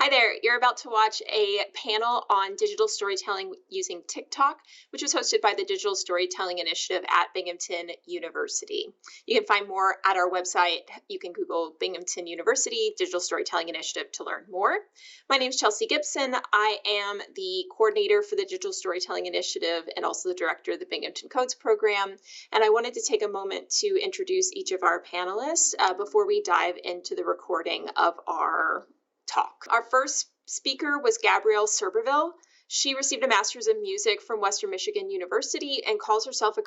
Hi there, you're about to watch a panel on digital storytelling using TikTok, which was hosted by the Digital Storytelling Initiative at Binghamton University. You can find more at our website. You can Google Binghamton University Digital Storytelling Initiative to learn more. My name is Chelsea Gibson. I am the coordinator for the Digital Storytelling Initiative and also the director of the Binghamton Codes program. And I wanted to take a moment to introduce each of our panelists before we dive into the recording of our talk. Our first speaker was Gabrielle Serberville. She received a master's in music from Western Michigan University and calls herself a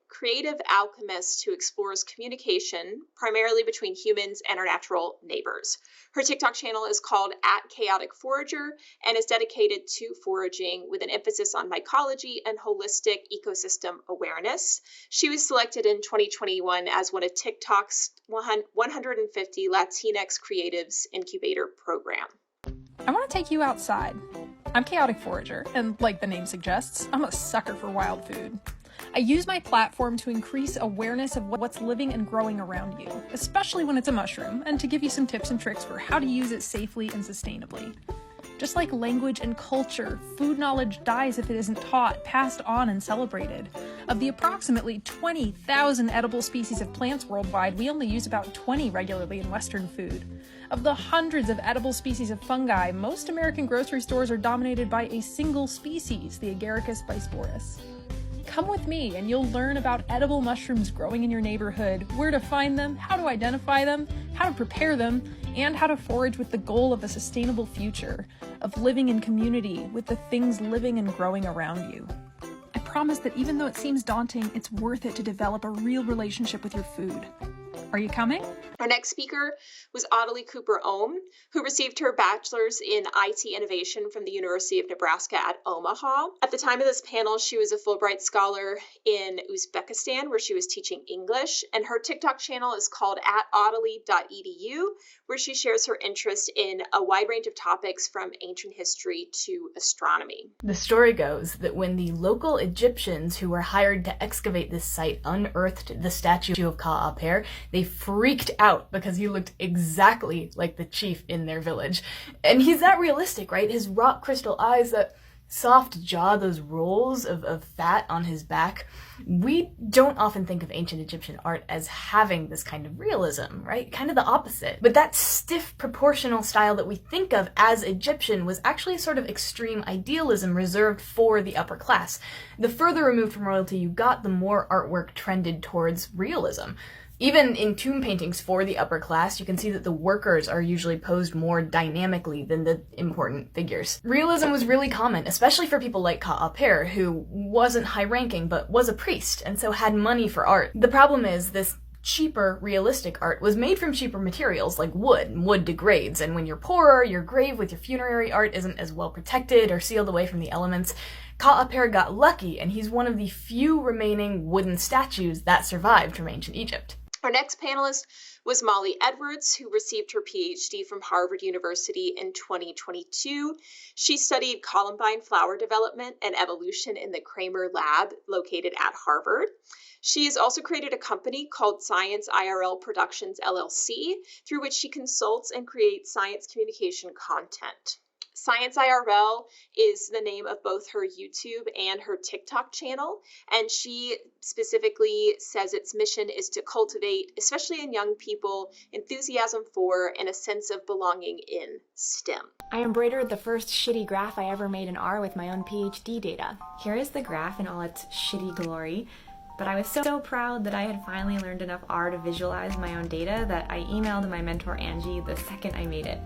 creative alchemist who explores communication primarily between humans and our natural neighbors. Her TikTok channel is called @chaoticforager and is dedicated to foraging with an emphasis on mycology and holistic ecosystem awareness. She was selected in 2021 as one of TikTok's 150 Latinx Creatives Incubator Program. I want to take you outside. I'm Chaotic Forager, and like the name suggests, I'm a sucker for wild food. I use my platform to increase awareness of what's living and growing around you, especially when it's a mushroom, and to give you some tips and tricks for how to use it safely and sustainably. Just like language and culture, food knowledge dies if it isn't taught, passed on, and celebrated. Of the approximately 20,000 edible species of plants worldwide, we only use about 20 regularly in Western food. Of the hundreds of edible species of fungi, most American grocery stores are dominated by a single species, the Agaricus bisporus. Come with me and you'll learn about edible mushrooms growing in your neighborhood, where to find them, how to identify them, how to prepare them, and how to forage with the goal of a sustainable future, of living in community with the things living and growing around you. I promise that even though it seems daunting, it's worth it to develop a real relationship with your food. Are you coming? Our next speaker was Audalie Cooper Ohm, who received her bachelor's in IT innovation from the University of Nebraska at Omaha. At the time of this panel, she was a Fulbright scholar in Uzbekistan, where she was teaching English, and her TikTok channel is called @audalie.edu, where she shares her interest in a wide range of topics from ancient history to astronomy. The story goes that when the local Egyptians who were hired to excavate this site unearthed the statue of Ka-Aper, they freaked out because he looked exactly like the chief in their village. And he's that realistic, right? His rock crystal eyes, that soft jaw, those rolls of fat on his back. We don't often think of ancient Egyptian art as having this kind of realism, right? Kind of the opposite. But that stiff proportional style that we think of as Egyptian was actually a sort of extreme idealism reserved for the upper class. The further removed from royalty you got, the more artwork trended towards realism. Even in tomb paintings for the upper class, you can see that the workers are usually posed more dynamically than the important figures. Realism was really common, especially for people like Ka-Aper, who wasn't high-ranking but was a priest, and so had money for art. The problem is, this cheaper, realistic art was made from cheaper materials like wood, and wood degrades, and when you're poorer, your grave with your funerary art isn't as well protected or sealed away from the elements. Ka-Aper got lucky, and he's one of the few remaining wooden statues that survived from ancient Egypt. Our next panelist was Molly Edwards, who received her PhD from Harvard University in 2022. She studied columbine flower development and evolution in the Kramer Lab located at Harvard. She has also created a company called Science IRL Productions LLC, through which she consults and creates science communication content. Science IRL is the name of both her YouTube and her TikTok channel, and she specifically says its mission is to cultivate, especially in young people, enthusiasm for and a sense of belonging in STEM. I embroidered the first shitty graph I ever made in R with my own PhD data. Here is the graph in all its shitty glory. But I was so proud that I had finally learned enough R to visualize my own data that I emailed my mentor Angie the second I made it.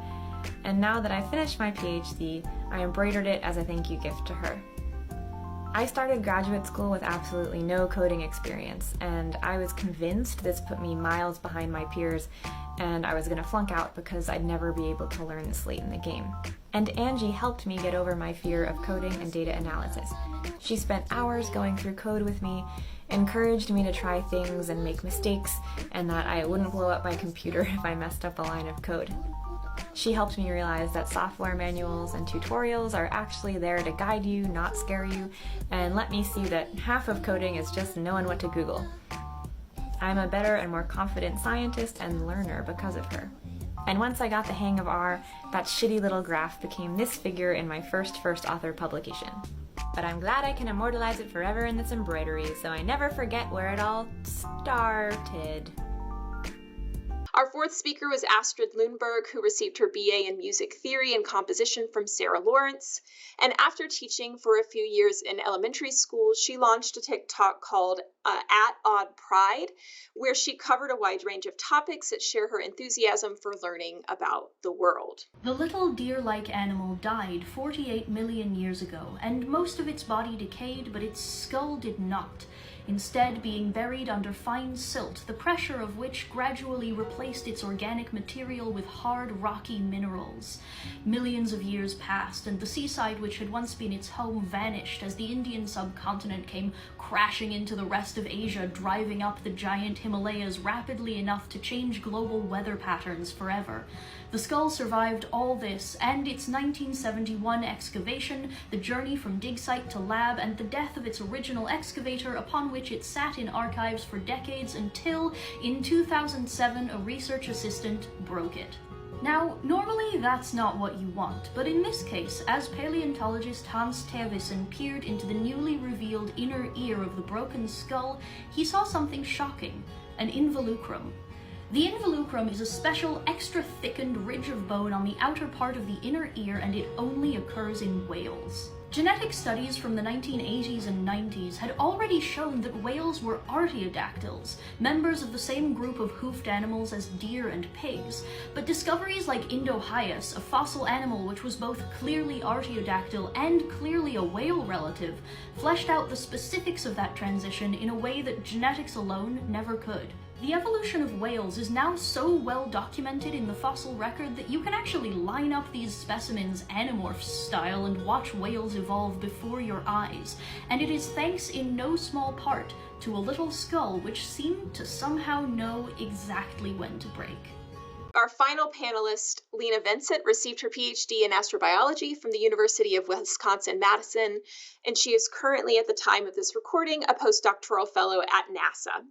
And now that I finished my PhD, I embroidered it as a thank you gift to her. I started graduate school with absolutely no coding experience, and I was convinced this put me miles behind my peers, and I was going to flunk out because I'd never be able to learn this late in the game. And Angie helped me get over my fear of coding and data analysis. She spent hours going through code with me, encouraged me to try things and make mistakes, and that I wouldn't blow up my computer if I messed up a line of code. She helped me realize that software manuals and tutorials are actually there to guide you, not scare you, and let me see that half of coding is just knowing what to Google. I'm a better and more confident scientist and learner because of her. And once I got the hang of R, that shitty little graph became this figure in my first author publication. But I'm glad I can immortalize it forever in this embroidery, so I never forget where it all started. Our fourth speaker was Astrid Lundberg, who received her BA in Music Theory and Composition from Sarah Lawrence. And after teaching for a few years in elementary school, she launched a TikTok called At Odd Pride, where she covered a wide range of topics that share her enthusiasm for learning about the world. The little deer-like animal died 48 million years ago, and most of its body decayed, but its skull did not. Instead, being buried under fine silt, the pressure of which gradually replaced its organic material with hard, rocky minerals. Millions of years passed, and the seaside which had once been its home vanished as the Indian subcontinent came crashing into the rest of Asia, driving up the giant Himalayas rapidly enough to change global weather patterns forever. The skull survived all this, and its 1971 excavation, the journey from dig site to lab, and the death of its original excavator, upon which it sat in archives for decades until, in 2007, a research assistant broke it. Now, normally that's not what you want, but in this case, as paleontologist Hans Terwissen peered into the newly revealed inner ear of the broken skull, he saw something shocking: an involucrum. The involucrum is a special, extra thickened ridge of bone on the outer part of the inner ear, and it only occurs in whales. Genetic studies from the 1980s and 90s had already shown that whales were artiodactyls, members of the same group of hoofed animals as deer and pigs, but discoveries like Indohyus, a fossil animal which was both clearly artiodactyl and clearly a whale relative, fleshed out the specifics of that transition in a way that genetics alone never could. The evolution of whales is now so well documented in the fossil record that you can actually line up these specimens Animorphs style and watch whales evolve before your eyes, and it is thanks in no small part to a little skull which seemed to somehow know exactly when to break. Our final panelist, Lena Vincent, received her PhD in astrobiology from the University of Wisconsin-Madison, and she is currently, at the time of this recording, a postdoctoral fellow at NASA.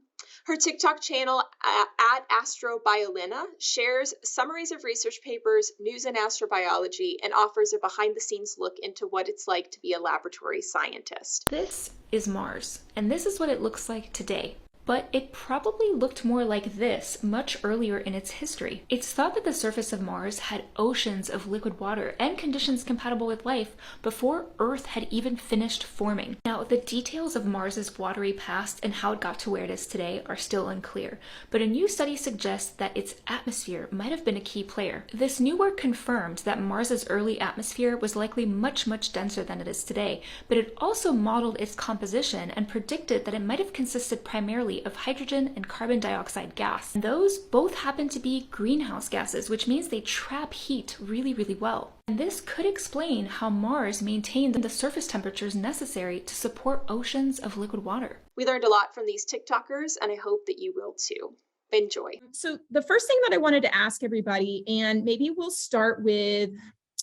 Her TikTok channel, at Astrobiolina, shares summaries of research papers, news in astrobiology, and offers a behind-the-scenes look into what it's like to be a laboratory scientist. This is Mars, and this is what it looks like today. But it probably looked more like this much earlier in its history. It's thought that the surface of Mars had oceans of liquid water and conditions compatible with life before Earth had even finished forming. Now, the details of Mars's watery past and how it got to where it is today are still unclear, but a new study suggests that its atmosphere might have been a key player. This new work confirmed that Mars's early atmosphere was likely much, much denser than it is today, but it also modeled its composition and predicted that it might have consisted primarily of hydrogen and carbon dioxide gas. And those both happen to be greenhouse gases, which means they trap heat really, really well. And this could explain how Mars maintained the surface temperatures necessary to support oceans of liquid water. We learned a lot from these TikTokers, and I hope that you will too. Enjoy. So the first thing that I wanted to ask everybody, and maybe we'll start with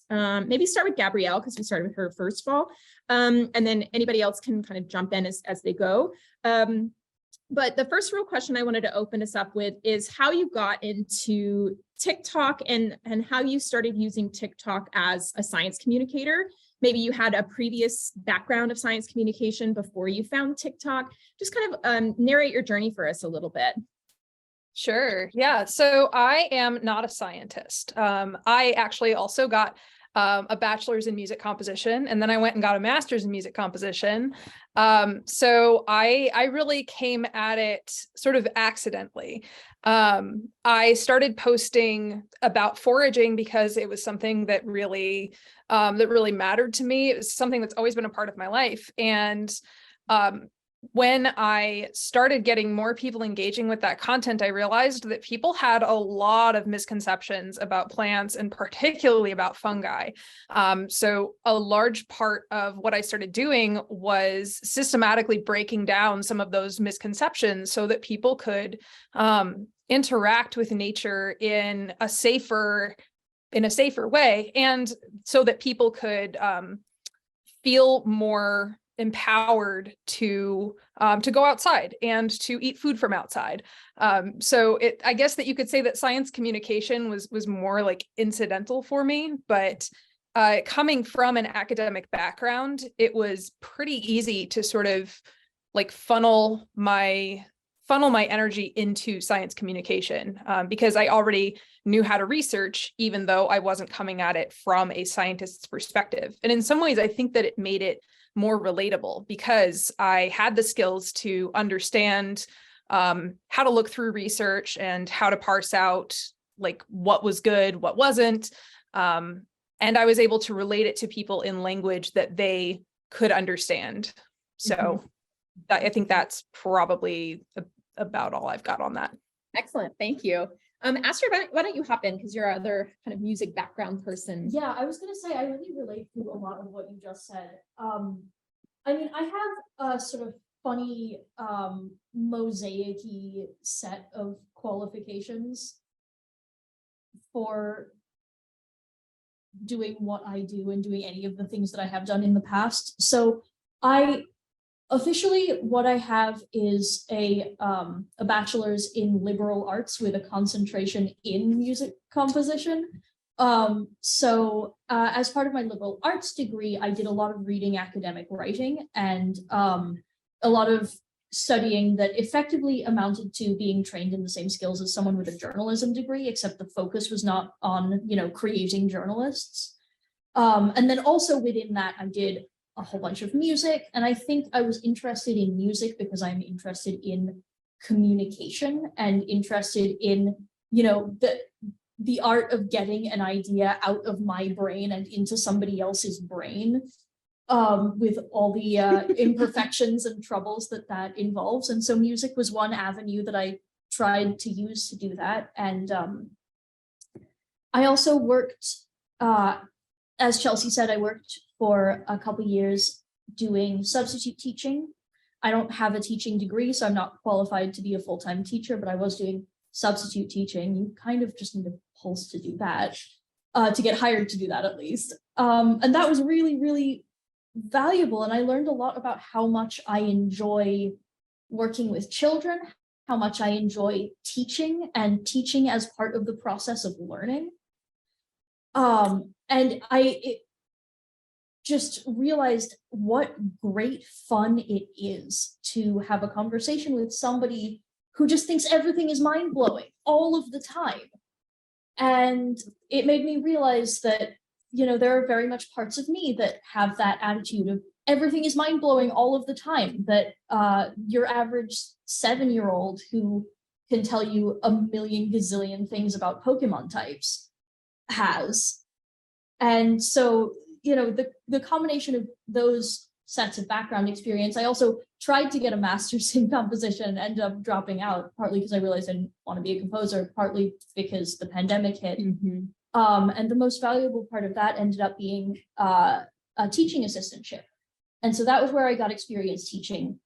Gabrielle, because we started with her first of all, and then anybody else can kind of jump in as they go. But the first real question I wanted to open us up with is how you got into TikTok and how you started using TikTok as a science communicator. Maybe you had a previous background of science communication before you found TikTok. Just kind of narrate your journey for us a little bit. Sure. Yeah. So I am not a scientist. I actually also got a bachelor's in music composition, and then I went and got a master's in music composition. So I really came at it sort of accidentally. I started posting about foraging because it was something that really mattered to me. It was something that's always been a part of my life. And when I started getting more people engaging with that content, I realized that people had a lot of misconceptions about plants and particularly about fungi. So a large part of what I started doing was systematically breaking down some of those misconceptions so that people could interact with nature in a safer way, and so that people could feel more empowered to go outside and to eat food from outside. So I guess that you could say that science communication was more like incidental for me, but coming from an academic background, it was pretty easy to sort of like funnel my energy into science communication, because I already knew how to research, even though I wasn't coming at it from a scientist's perspective. And in some ways, I think that it made it more relatable because I had the skills to understand how to look through research and how to parse out like what was good, what wasn't. And I was able to relate it to people in language that they could understand. So I think that's probably about all I've got on that. Excellent. Thank you. Astrid, why don't you hop in because you're our other kind of music background person. Yeah, I was gonna say I really relate to a lot of what you just said. I mean, I have a sort of funny mosaic-y set of qualifications for doing what I do and doing any of the things that I have done in the past. So officially, what I have is a bachelor's in liberal arts with a concentration in music composition. So as part of my liberal arts degree, I did a lot of reading academic writing and a lot of studying that effectively amounted to being trained in the same skills as someone with a journalism degree, except the focus was not on, creating journalists. And then also within that, I did a whole bunch of music. And I think I was interested in music because I'm interested in communication and interested in, the art of getting an idea out of my brain and into somebody else's brain, with all the imperfections and troubles that involves. And so music was one avenue that I tried to use to do that. And I also worked, as Chelsea said, I worked for a couple years doing substitute teaching. I don't have a teaching degree, so I'm not qualified to be a full-time teacher, but I was doing substitute teaching. You kind of just need a pulse to do that, to get hired to do that at least. And that was really, really valuable. And I learned a lot about how much I enjoy working with children, how much I enjoy teaching and teaching as part of the process of learning. And I just realized what great fun it is to have a conversation with somebody who just thinks everything is mind-blowing all of the time. And it made me realize that, there are very much parts of me that have that attitude of everything is mind-blowing all of the time, that your average 7-year-old who can tell you a million gazillion things about Pokemon types has. And so, the combination of those sets of background experience, I also tried to get a master's in composition, ended up dropping out, partly because I realized I didn't want to be a composer, partly because the pandemic hit. And the most valuable part of that ended up being a teaching assistantship. And so that was where I got experience teaching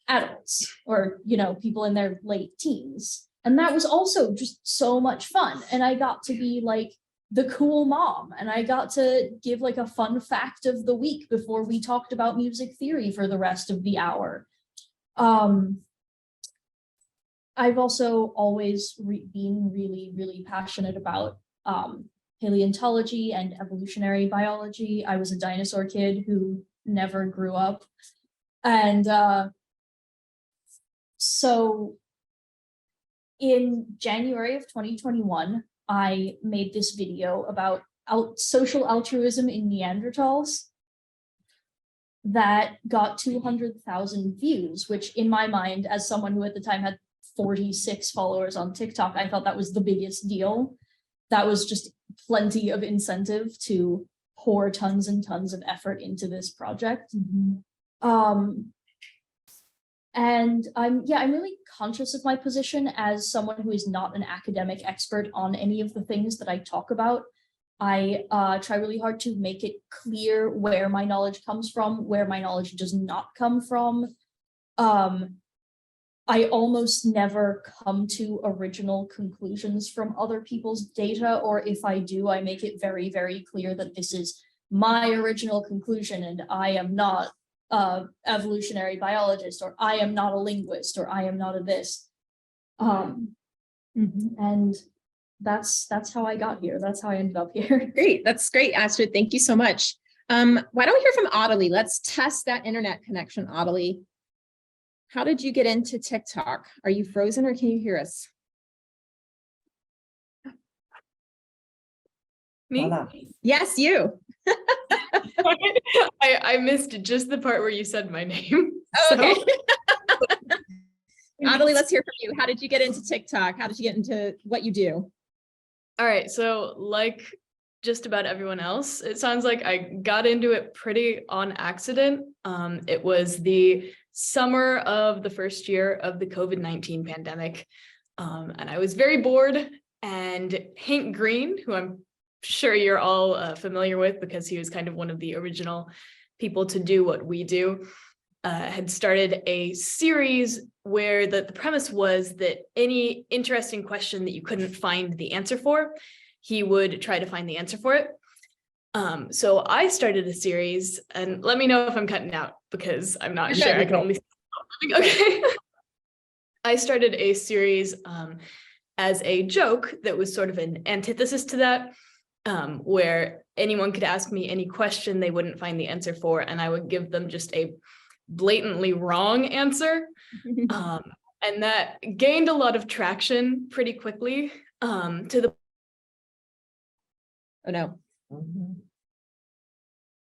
adults or, people in their late teens. And that was also just so much fun. And I got to be like the cool mom, and I got to give like a fun fact of the week before we talked about music theory for the rest of the hour. I've also always been really, really passionate about paleontology and evolutionary biology. I was a dinosaur kid who never grew up. And so in January of 2021, I made this video about social altruism in Neanderthals that got 200,000 views, which in my mind, as someone who at the time had 46 followers on TikTok, I thought that was the biggest deal. That was just plenty of incentive to pour tons and tons of effort into this project. And I'm really conscious of my position as someone who is not an academic expert on any of the things that I talk about. I try really hard to make it clear where my knowledge comes from, where my knowledge does not come from. I almost never come to original conclusions from other people's data, or if I do, I make it very, very clear that this is my original conclusion and I am not evolutionary biologist, or I am not a linguist, or I am not a this. And that's how I got here. That's how I ended up here. Great. That's great, Astrid. Thank you so much. Why don't we hear from Audley? Let's test that internet connection, Audley. How did you get into TikTok? Are you frozen or can you hear us? Me? Voila. Yes, you. I missed just the part where you said my name. Okay. Audley, let's hear from you. How did you get into TikTok? How did you get into what you do? All right, so like just about everyone else, it sounds like I got into it pretty on accident. It was the summer of the first year of the COVID-19 pandemic, and I was very bored, and Hank Green, who I'm sure you're all familiar with because he was kind of one of the original people to do what we do, had started a series where the premise was that any interesting question that you couldn't find the answer for, he would try to find the answer for it. So I started a series, and let me know if I'm cutting out because I'm not sure. I can only okay. I started a series as a joke that was sort of an antithesis to that, where anyone could ask me any question they wouldn't find the answer for, and I would give them just a blatantly wrong answer. And that gained a lot of traction pretty quickly, to the Oh no.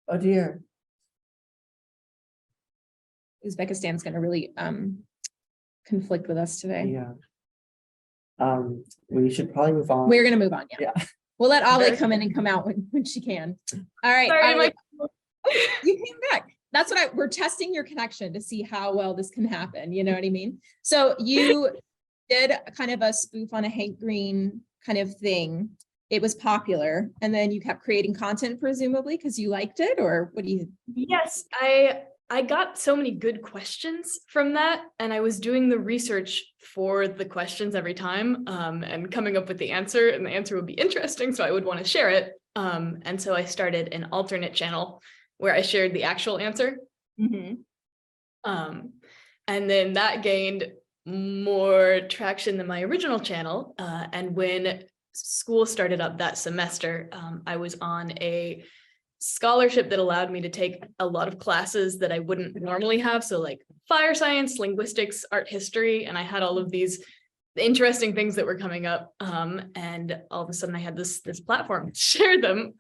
Oh dear. Uzbekistan's going to really conflict with us today. Yeah. We should probably move on. We're going to move on. Yeah. Yeah. We'll let Ollie come in and come out when she can. All right. Sorry, Ollie. Oh, you came back. That's what we're testing your connection to see how well this can happen. You know what I mean? So you did kind of a spoof on a Hank Green kind of thing. It was popular, and then you kept creating content, presumably because you liked it, or what do you? Yes, I got so many good questions from that, and I was doing the research for the questions every time, and coming up with the answer, and the answer would be interesting, so I would want to share it. And so I started an alternate channel where I shared the actual answer. And then that gained more traction than my original channel. And when school started up that semester, I was on a scholarship that allowed me to take a lot of classes that I wouldn't normally have. So like fire science, linguistics, art history, and I had all of these interesting things that were coming up. And all of a sudden I had this platform to share them.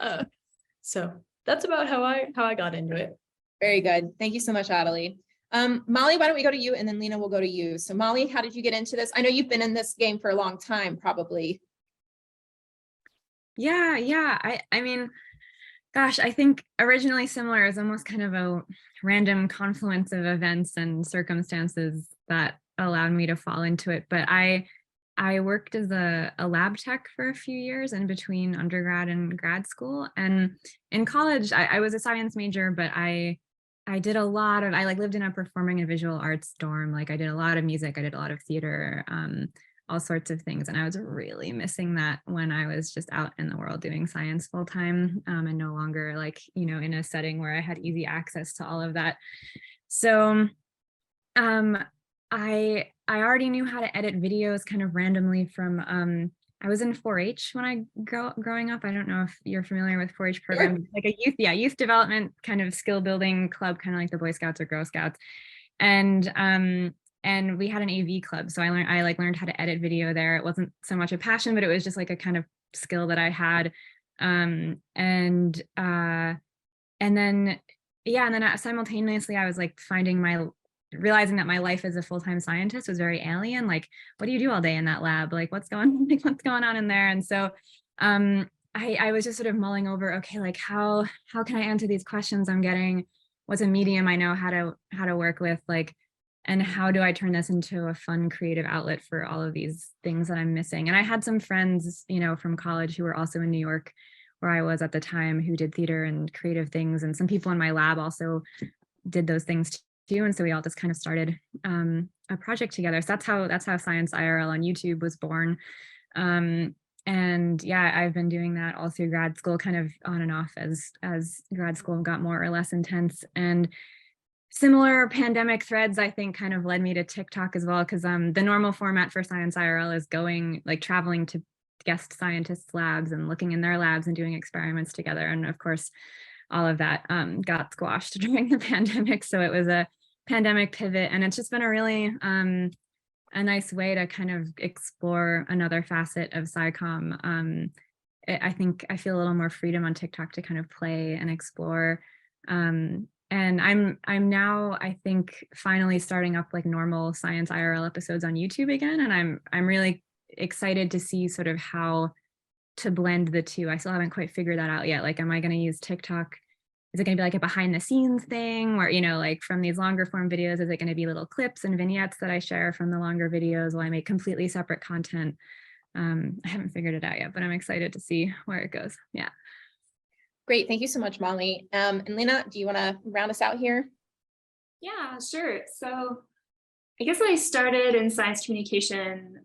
So that's about how I got into it. Very good. Thank you so much, Adelie. Molly, why don't we go to you, and then Lena will go to you. So Molly, how did you get into this? I know you've been in this game for a long time, probably. Yeah. I mean, gosh, I think originally similar is almost kind of a random confluence of events and circumstances that allowed me to fall into it. But I worked as a lab tech for a few years in between undergrad and grad school. And in college, I was a science major, but I did a lot of, I like lived in a performing and visual arts dorm. Like I did a lot of music, I did a lot of theater, all sorts of things. And I was really missing that when I was just out in the world doing science full time, and no longer like, you know, in a setting where I had easy access to all of that. So I already knew how to edit videos kind of randomly from, I was in 4-H when I growing up. I don't know if you're familiar with 4-H program, sure. Like a youth development kind of skill building club, kind of like the Boy Scouts or Girl Scouts. And we had an AV club. So I learned how to edit video there. It wasn't so much a passion, but it was just like a kind of skill that I had. And then simultaneously I was like realizing that my life as a full-time scientist was very alien. Like, what do you do all day in that lab? Like, what's going on in there? And so I was just sort of mulling over, okay, like how can I answer these questions I'm getting? What's a medium I know how to work with? Like, and how do I turn this into a fun creative outlet for all of these things that I'm missing? And I had some friends, you know, from college who were also in New York, where I was at the time, who did theater and creative things. And some people in my lab also did those things too. And so we all just kind of started a project together. So that's how Science IRL on YouTube was born. And yeah, I've been doing that all through grad school, kind of on and off as grad school got more or less intense. And similar pandemic threads, I think, kind of led me to TikTok as well, because the normal format for Science IRL is traveling to guest scientists' labs and looking in their labs and doing experiments together. And of course, all of that got squashed during the pandemic. So it was a pandemic pivot, and it's just been a really a nice way to kind of explore another facet of SciComm. I think I feel a little more freedom on TikTok to kind of play and explore. And I'm now, I think, finally starting up like normal Science IRL episodes on YouTube again. And I'm really excited to see sort of how to blend the two. I still haven't quite figured that out yet. Like, am I going to use TikTok? Is it going to be like a behind the scenes thing where, like from these longer form videos, is it going to be little clips and vignettes that I share from the longer videos while I make completely separate content? I haven't figured it out yet, but I'm excited to see where it goes. Yeah. Great. Thank you so much, Molly. And Lena, do you want to round us out here? Yeah, sure. So I guess I started in science communication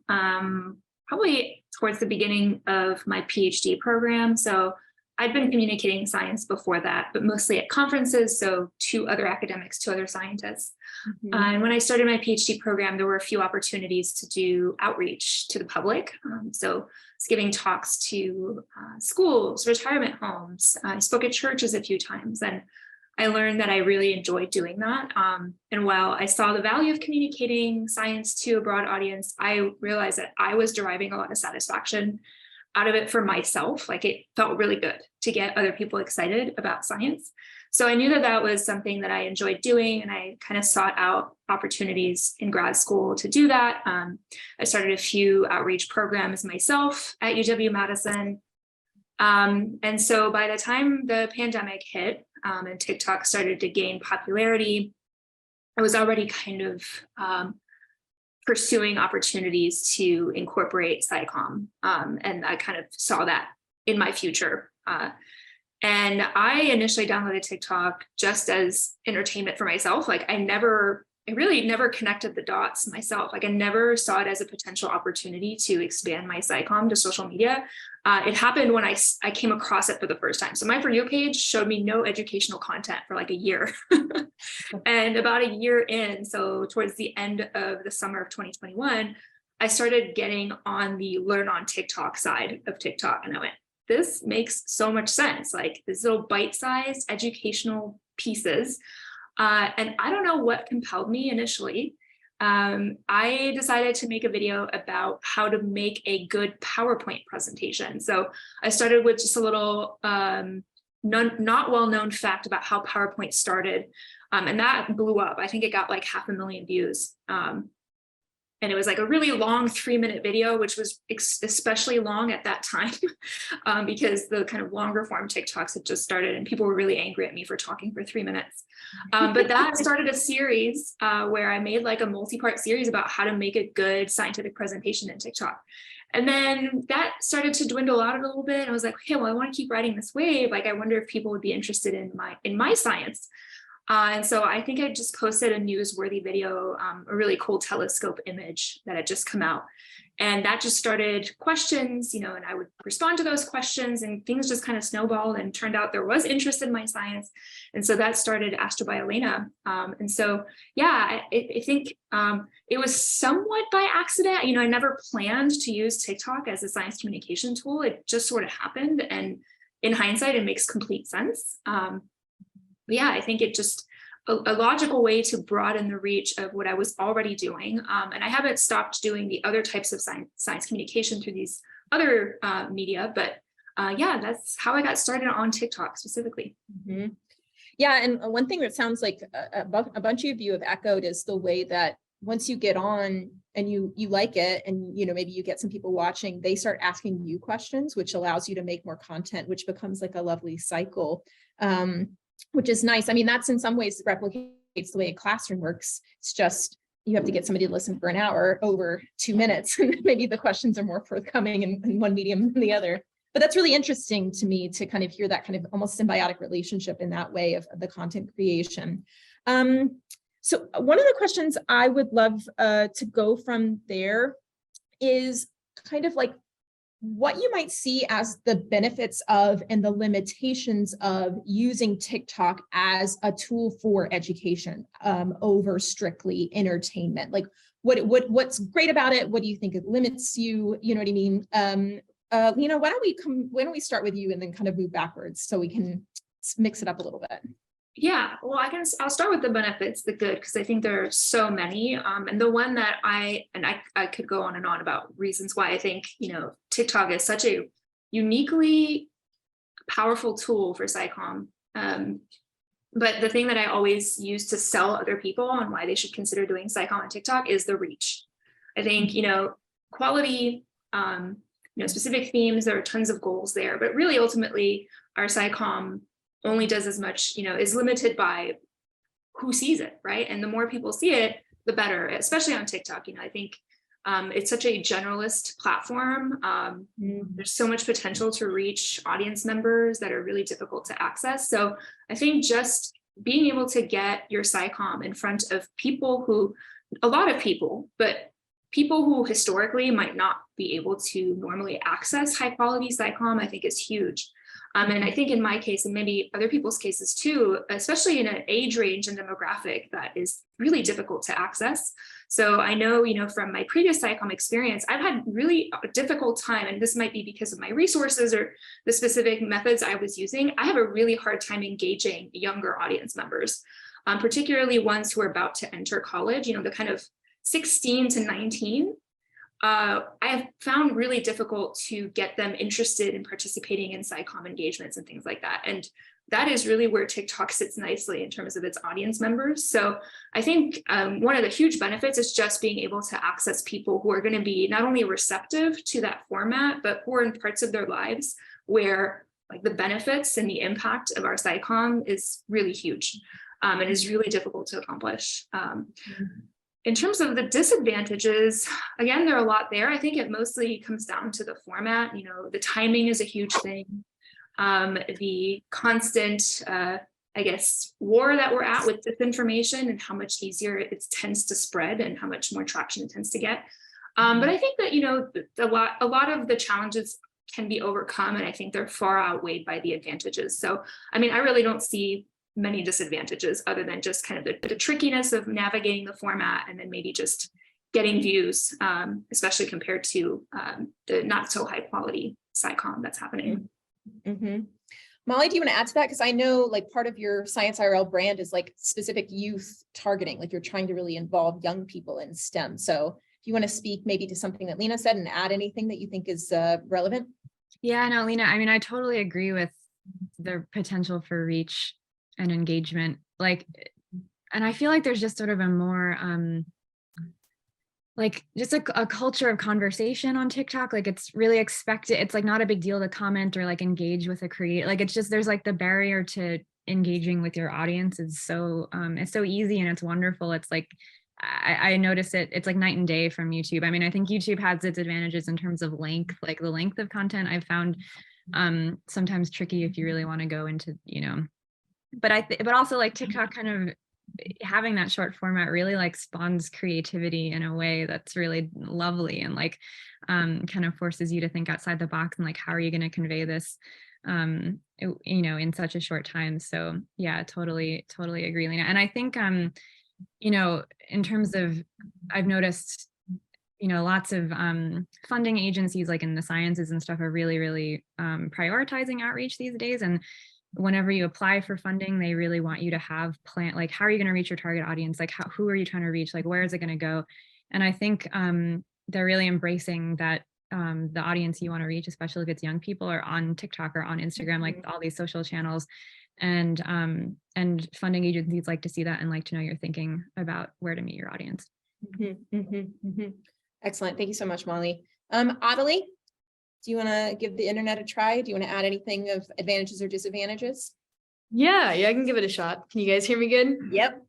probably towards the beginning of my PhD program. So I'd been communicating science before that, but mostly at conferences, so to other academics, to other scientists. And when I started my PhD program, there were a few opportunities to do outreach to the public. So I was giving talks to schools, retirement homes. I spoke at churches a few times, and I learned that I really enjoyed doing that. And while I saw the value of communicating science to a broad audience, I realized that I was deriving a lot of satisfaction out of it for myself. Like, it felt really good to get other people excited about science. So I knew that that was something that I enjoyed doing, and I kind of sought out opportunities in grad school to do that. I started a few outreach programs myself at UW-Madison. And so by the time the pandemic hit and TikTok started to gain popularity, I was already kind of pursuing opportunities to incorporate SciComm. And I kind of saw that in my future. And I initially downloaded TikTok just as entertainment for myself. Like, I really never connected the dots myself. Like, I never saw it as a potential opportunity to expand my SciComm to social media. It happened when I came across it for the first time. So my For You page showed me no educational content for like a year. And about a year in, so towards the end of the summer of 2021, I started getting on the Learn on TikTok side of TikTok. And I went, this makes so much sense. Like, these little bite-sized educational pieces. And I don't know what compelled me initially. I decided to make a video about how to make a good PowerPoint presentation. So I started with just a little not well-known fact about how PowerPoint started. And that blew up. I think it got like 500,000 views. And it was like a really long 3-minute video, which was especially long at that time because the kind of longer form TikToks had just started and people were really angry at me for talking for 3 minutes. But that started a series where I made like a multi-part series about how to make a good scientific presentation in TikTok. And then that started to dwindle out a little bit. I was like, okay, well, I want to keep riding this wave. Like, I wonder if people would be interested in my science. And so I think I just posted a newsworthy video, a really cool telescope image that had just come out. And that just started questions, and I would respond to those questions, and things just kind of snowballed, and turned out there was interest in my science. And so that started Astrobiolena. And so, yeah, I think it was somewhat by accident. I never planned to use TikTok as a science communication tool. It just sort of happened. And in hindsight, it makes complete sense. Yeah, I think it just a logical way to broaden the reach of what I was already doing. And I haven't stopped doing the other types of science communication through these other media, but yeah, that's how I got started on TikTok specifically. Mm-hmm. Yeah, and one thing that sounds like a bunch of you have echoed is the way that once you get on and you like it, and maybe you get some people watching, they start asking you questions, which allows you to make more content, which becomes like a lovely cycle. Which is nice. I mean, that's in some ways replicates the way a classroom works. It's just you have to get somebody to listen for an hour over 2 minutes. Maybe the questions are more forthcoming in one medium than the other. But that's really interesting to me to kind of hear that kind of almost symbiotic relationship in that way of the content creation. So one of the questions I would love to go from there is kind of like, what you might see as the benefits of and the limitations of using TikTok as a tool for education over strictly entertainment. Like what's great about it? What do you think it limits you? You know what I mean? Lena, why don't we start with you and then kind of move backwards so we can mix it up a little bit. Yeah, well, I'll start with the benefits, the good, because I think there are so many. And the one that I could go on and on about reasons why I think, TikTok is such a uniquely powerful tool for SciComm. But the thing that I always use to sell other people on why they should consider doing SciComm on TikTok is the reach. I think, quality, specific themes, there are tons of goals there, but really ultimately our SciComm only does as much, is limited by who sees it, right? And the more people see it, the better, especially on TikTok. I think it's such a generalist platform. There's so much potential to reach audience members that are really difficult to access. So I think just being able to get your SciComm in front of a lot of people, but people who historically might not be able to normally access high quality SciComm, I think is huge. And I think in my case, and maybe other people's cases too, especially in an age range and demographic that is really difficult to access. So I know, from my previous SciComm experience, I've had really a difficult time, and this might be because of my resources or the specific methods I was using. I have a really hard time engaging younger audience members, particularly ones who are about to enter college, the kind of 16 to 19. I have found really difficult to get them interested in participating in SciComm engagements and things like that. And that is really where TikTok sits nicely in terms of its audience members. So I think one of the huge benefits is just being able to access people who are going to be not only receptive to that format, but who are in parts of their lives where like the benefits and the impact of our SciComm is really huge and is really difficult to accomplish. In terms of the disadvantages, again, there are a lot there. I think it mostly comes down to the format. The timing is a huge thing. The constant, war that we're at with disinformation and how much easier it tends to spread and how much more traction it tends to get. But I think that, a lot of the challenges can be overcome, and I think they're far outweighed by the advantages. So, I really don't see many disadvantages other than just kind of the trickiness of navigating the format and then maybe just getting views, especially compared to the not so high quality SciComm that's happening. Mm-hmm. Molly, do you want to add to that? Because I know like part of your Science IRL brand is like specific youth targeting, like you're trying to really involve young people in STEM. So if you want to speak maybe to something that Lena said and add anything that you think is relevant. Yeah, no, Lena, I totally agree with the potential for reach and engagement, and I feel like there's just sort of a more just a culture of conversation on TikTok. Like it's really expected. It's like not a big deal to comment or like engage with a creator. Like it's just, there's like the barrier to engaging with your audience is so it's so easy and it's wonderful. It's like I notice it's like night and day from YouTube. I think YouTube has its advantages in terms of length, like the length of content I've found sometimes tricky if you really want to go into, but also like TikTok kind of having that short format really like spawns creativity in a way that's really lovely and like kind of forces you to think outside the box and like how are you going to convey this in such a short time. So yeah, totally agree, Lena. And I think in terms of, I've noticed lots of funding agencies like in the sciences and stuff are really prioritizing outreach these days. And whenever you apply for funding, they really want you to have plan, like how are you going to reach your target audience? Like who are you trying to reach? Like where is it going to go? And I think they're really embracing that the audience you want to reach, especially if it's young people, are on TikTok or on Instagram, like all these social channels. And funding agencies like to see that and like to know you're thinking about where to meet your audience. Excellent. Thank you so much, Molly. Adelie, do you want to give the internet a try? Do you want to add anything of advantages or disadvantages? Yeah, I can give it a shot. Can you guys hear me good? Yep.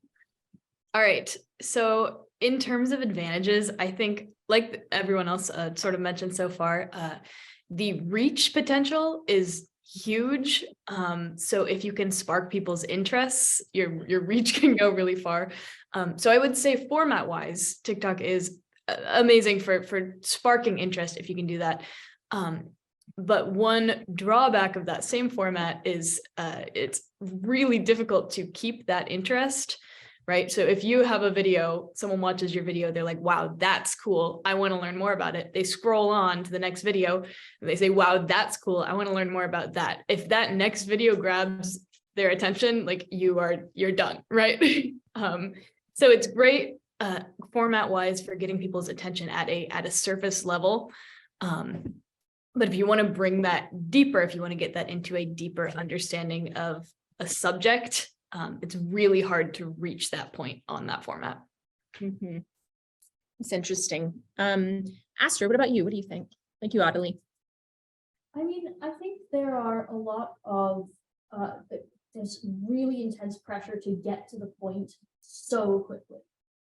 All right. So in terms of advantages, I think like everyone else sort of mentioned so far, the reach potential is huge. So if you can spark people's interests, your reach can go really far. So I would say format wise, TikTok is amazing for sparking interest if you can do that. But one drawback of that same format is it's really difficult to keep that interest, right? So if you have a video, someone watches your video, they're like, wow, that's cool. I want to learn more about it. They scroll on to the next video and they say, wow, that's cool. I want to learn more about that. If that next video grabs their attention, like you're done, right? So it's great format wise for getting people's attention at a surface level. But if you want to bring that deeper, if you want to get that into a deeper understanding of a subject, it's really hard to reach that point on that format. Mm-hmm. It's interesting. Astrid, what about you? What do you think? Thank you, Adelie. I mean, I think there are a lot of this really intense pressure to get to the point so quickly.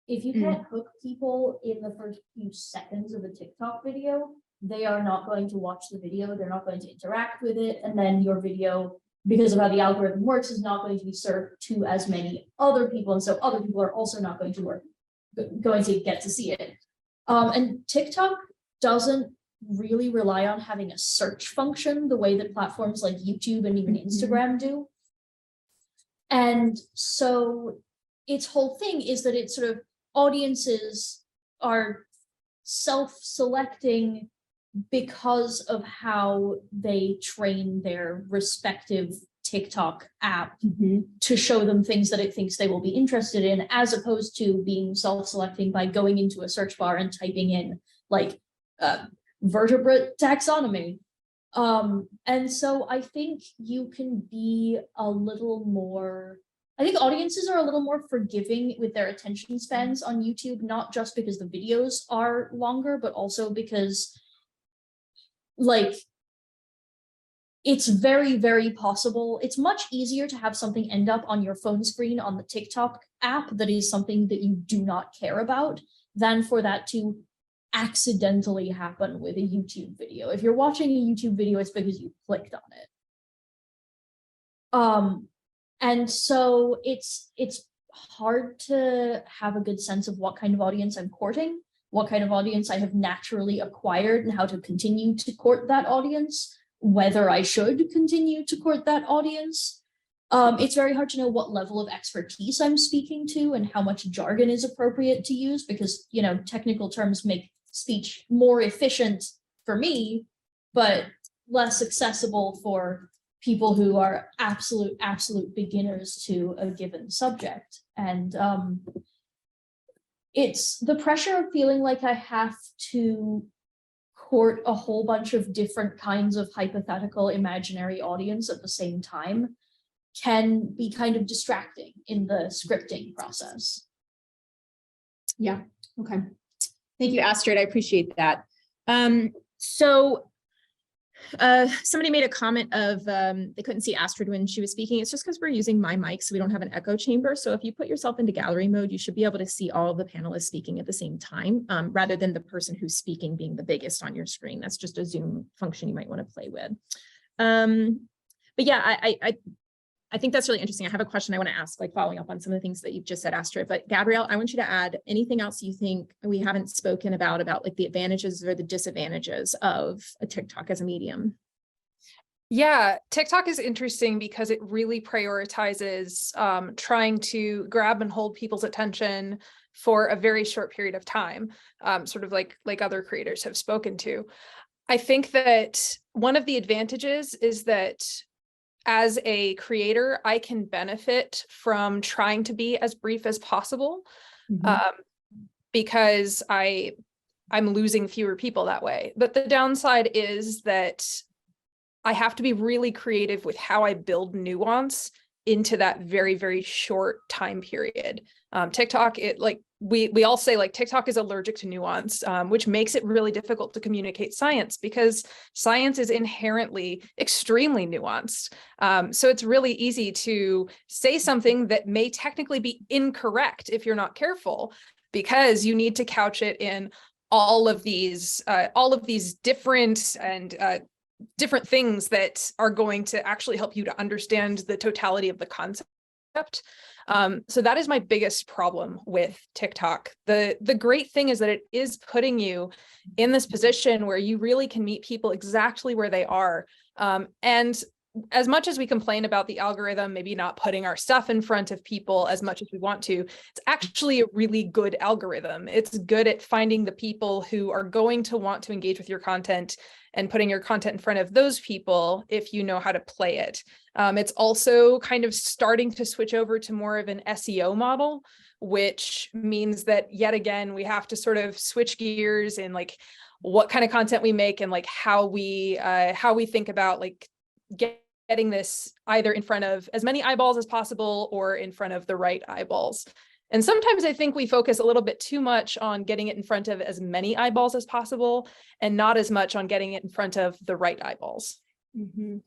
If you can't hook people in the first few seconds of a TikTok video, they are not going to watch the video, they're not going to interact with it, and then your video, because of how the algorithm works, is not going to be served to as many other people, and so other people are also not going to get to see it. And TikTok doesn't really rely on having a search function the way that platforms like YouTube and even Instagram do. And so its whole thing is that it's sort of audiences are self-selecting because of how they train their respective TikTok app to show them things that it thinks they will be interested in, as opposed to being self-selecting by going into a search bar and typing in like vertebrate taxonomy. And so I think you can be a little more, I think audiences are a little more forgiving with their attention spans on YouTube, not just because the videos are longer, but also because like it's very, very possible. It's much easier to have something end up on your phone screen on the TikTok app that is something that you do not care about than for that to accidentally happen with a YouTube video. If you're watching a YouTube video, it's because you clicked on it. And so it's hard to have a good sense of what kind of audience I'm courting, what kind of audience I have naturally acquired, and how to continue to court that audience, whether I should continue to court that audience. It's very hard to know what level of expertise I'm speaking to and how much jargon is appropriate to use, because, you know, technical terms make speech more efficient for me, but less accessible for people who are absolute beginners to a given subject. And it's the pressure of feeling like I have to court a whole bunch of different kinds of hypothetical imaginary audience at the same time can be kind of distracting in the scripting process. Yeah, okay. Thank you, Astrid. I appreciate that. So somebody made a comment of they couldn't see Astrid when she was speaking. It's just because we're using my mic, so we don't have an echo chamber. So if you put yourself into gallery mode, you should be able to see all of the panelists speaking at the same time, rather than the person who's speaking being the biggest on your screen. That's just a Zoom function you might want to play with. But yeah, I think that's really interesting. I have a question I want to ask, like following up on some of the things that you've just said, Astrid. But Gabrielle, I want you to add anything else you think we haven't spoken about like the advantages or the disadvantages of a TikTok as a medium. Yeah, TikTok is interesting because it really prioritizes trying to grab and hold people's attention for a very short period of time, sort of like other creators have spoken to. I think that one of the advantages is that as a creator, I can benefit from trying to be as brief as possible, because I'm losing fewer people that way. But the downside is that I have to be really creative with how I build nuance into that very, very short time period. TikTok, we all say like TikTok is allergic to nuance, which makes it really difficult to communicate science because science is inherently extremely nuanced. So it's really easy to say something that may technically be incorrect if you're not careful, because you need to couch it in all of these different and different things that are going to actually help you to understand the totality of the concept So that is my biggest problem with TikTok. The great thing is that it is putting you in this position where you really can meet people exactly where they are. And as much as we complain about the algorithm, maybe not putting our stuff in front of people as much as we want to, it's actually a really good algorithm. It's good at finding the people who are going to want to engage with your content and putting your content in front of those people if you know how to play it. It's also kind of starting to switch over to more of an SEO model, which means that yet again, we have to sort of switch gears in like what kind of content we make and like how we think about like getting this either in front of as many eyeballs as possible or in front of the right eyeballs. And sometimes I think we focus a little bit too much on getting it in front of as many eyeballs as possible and not as much on getting it in front of the right eyeballs. Mm-hmm.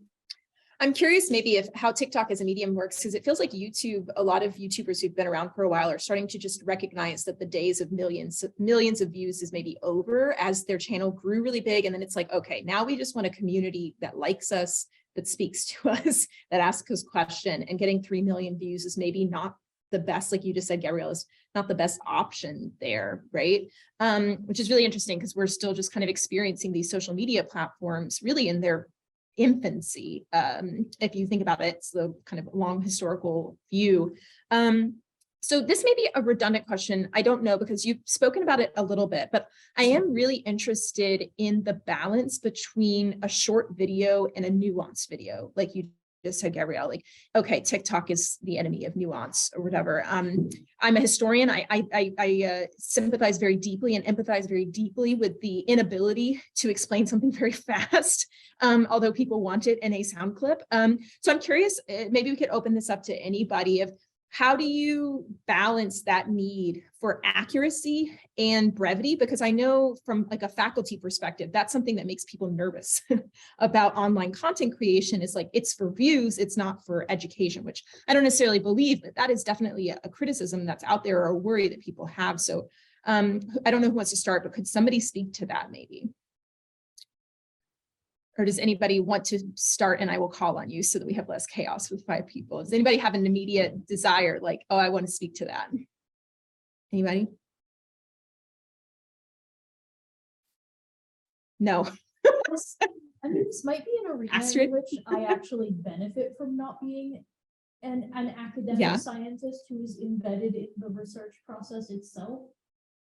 I'm curious maybe if how TikTok as a medium works, because it feels like YouTube, a lot of YouTubers who've been around for a while are starting to just recognize that the days of millions of views is maybe over as their channel grew really big. And then it's like, okay, now we just want a community that likes us, that speaks to us, that asks us question, and getting 3 million views is maybe not the best, like you just said, Gabrielle, is not the best option there, right? Which is really interesting because we're still just kind of experiencing these social media platforms really in their infancy. If you think about it, it's the kind of long historical view. So this may be a redundant question. I don't know, because you've spoken about it a little bit, but I am really interested in the balance between a short video and a nuanced video. Like you just said, Gabrielle, like, okay, TikTok is the enemy of nuance or whatever. I'm a historian. I sympathize very deeply and empathize very deeply with the inability to explain something very fast, although people want it in a sound clip. So I'm curious, maybe we could open this up to anybody of how do you balance that need for accuracy and brevity? Because I know from like a faculty perspective, that's something that makes people nervous about online content creation, is like, it's for views, it's not for education, which I don't necessarily believe, but that is definitely a criticism that's out there or a worry that people have. So I don't know who wants to start, but could somebody speak to that maybe? Or does anybody want to start and I will call on you so that we have less chaos with 5 people? Does anybody have an immediate desire like, oh, I want to speak to that? Anybody? No. I mean, this might be an arena in which I actually benefit from not being an academic scientist who is embedded in the research process itself.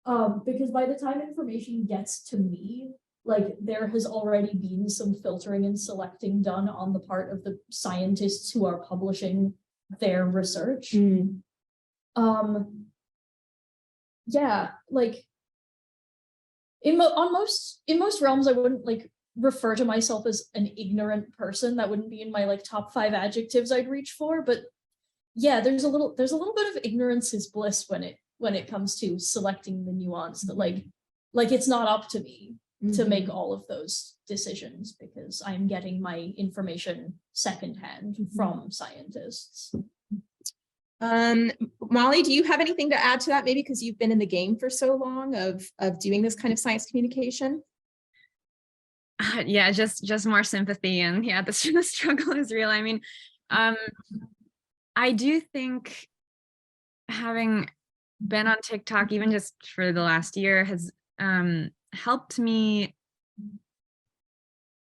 Because by the time information gets to me, like there has already been some filtering and selecting done on the part of the scientists who are publishing their research. Yeah, like in most realms, I wouldn't like refer to myself as an ignorant person. That wouldn't be in my like top 5 adjectives I'd reach for. But yeah, there's a little bit of ignorance is bliss when it comes to selecting the nuance that like it's not up to me to make all of those decisions because I'm getting my information secondhand from scientists. Molly, do you have anything to add to that? Maybe because you've been in the game for so long of doing this kind of science communication? Yeah, just more sympathy, and yeah, the struggle is real. I mean, I do think having been on TikTok even just for the last year has helped me,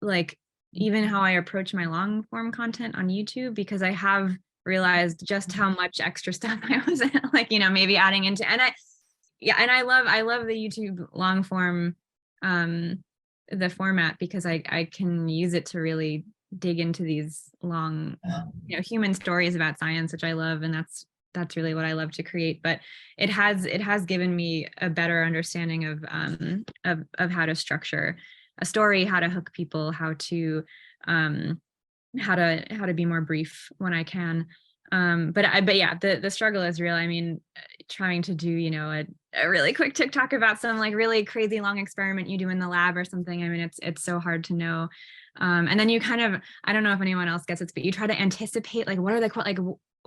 like, even how I approach my long form content on YouTube, because I have realized just how much extra stuff I was like, you know, maybe adding into, and I love the YouTube long form, the format, because I can use it to really dig into these long, you know, human stories about science, which I love, and that's really what I love to create. But it has given me a better understanding of how to structure a story, how to hook people, how to be more brief when I can. But yeah, the struggle is real. I mean, trying to do, you know, a really quick TikTok about some like really crazy long experiment you do in the lab or something. I mean, it's so hard to know. And then you kind of, I don't know if anyone else gets it, but you try to anticipate, like, what are like,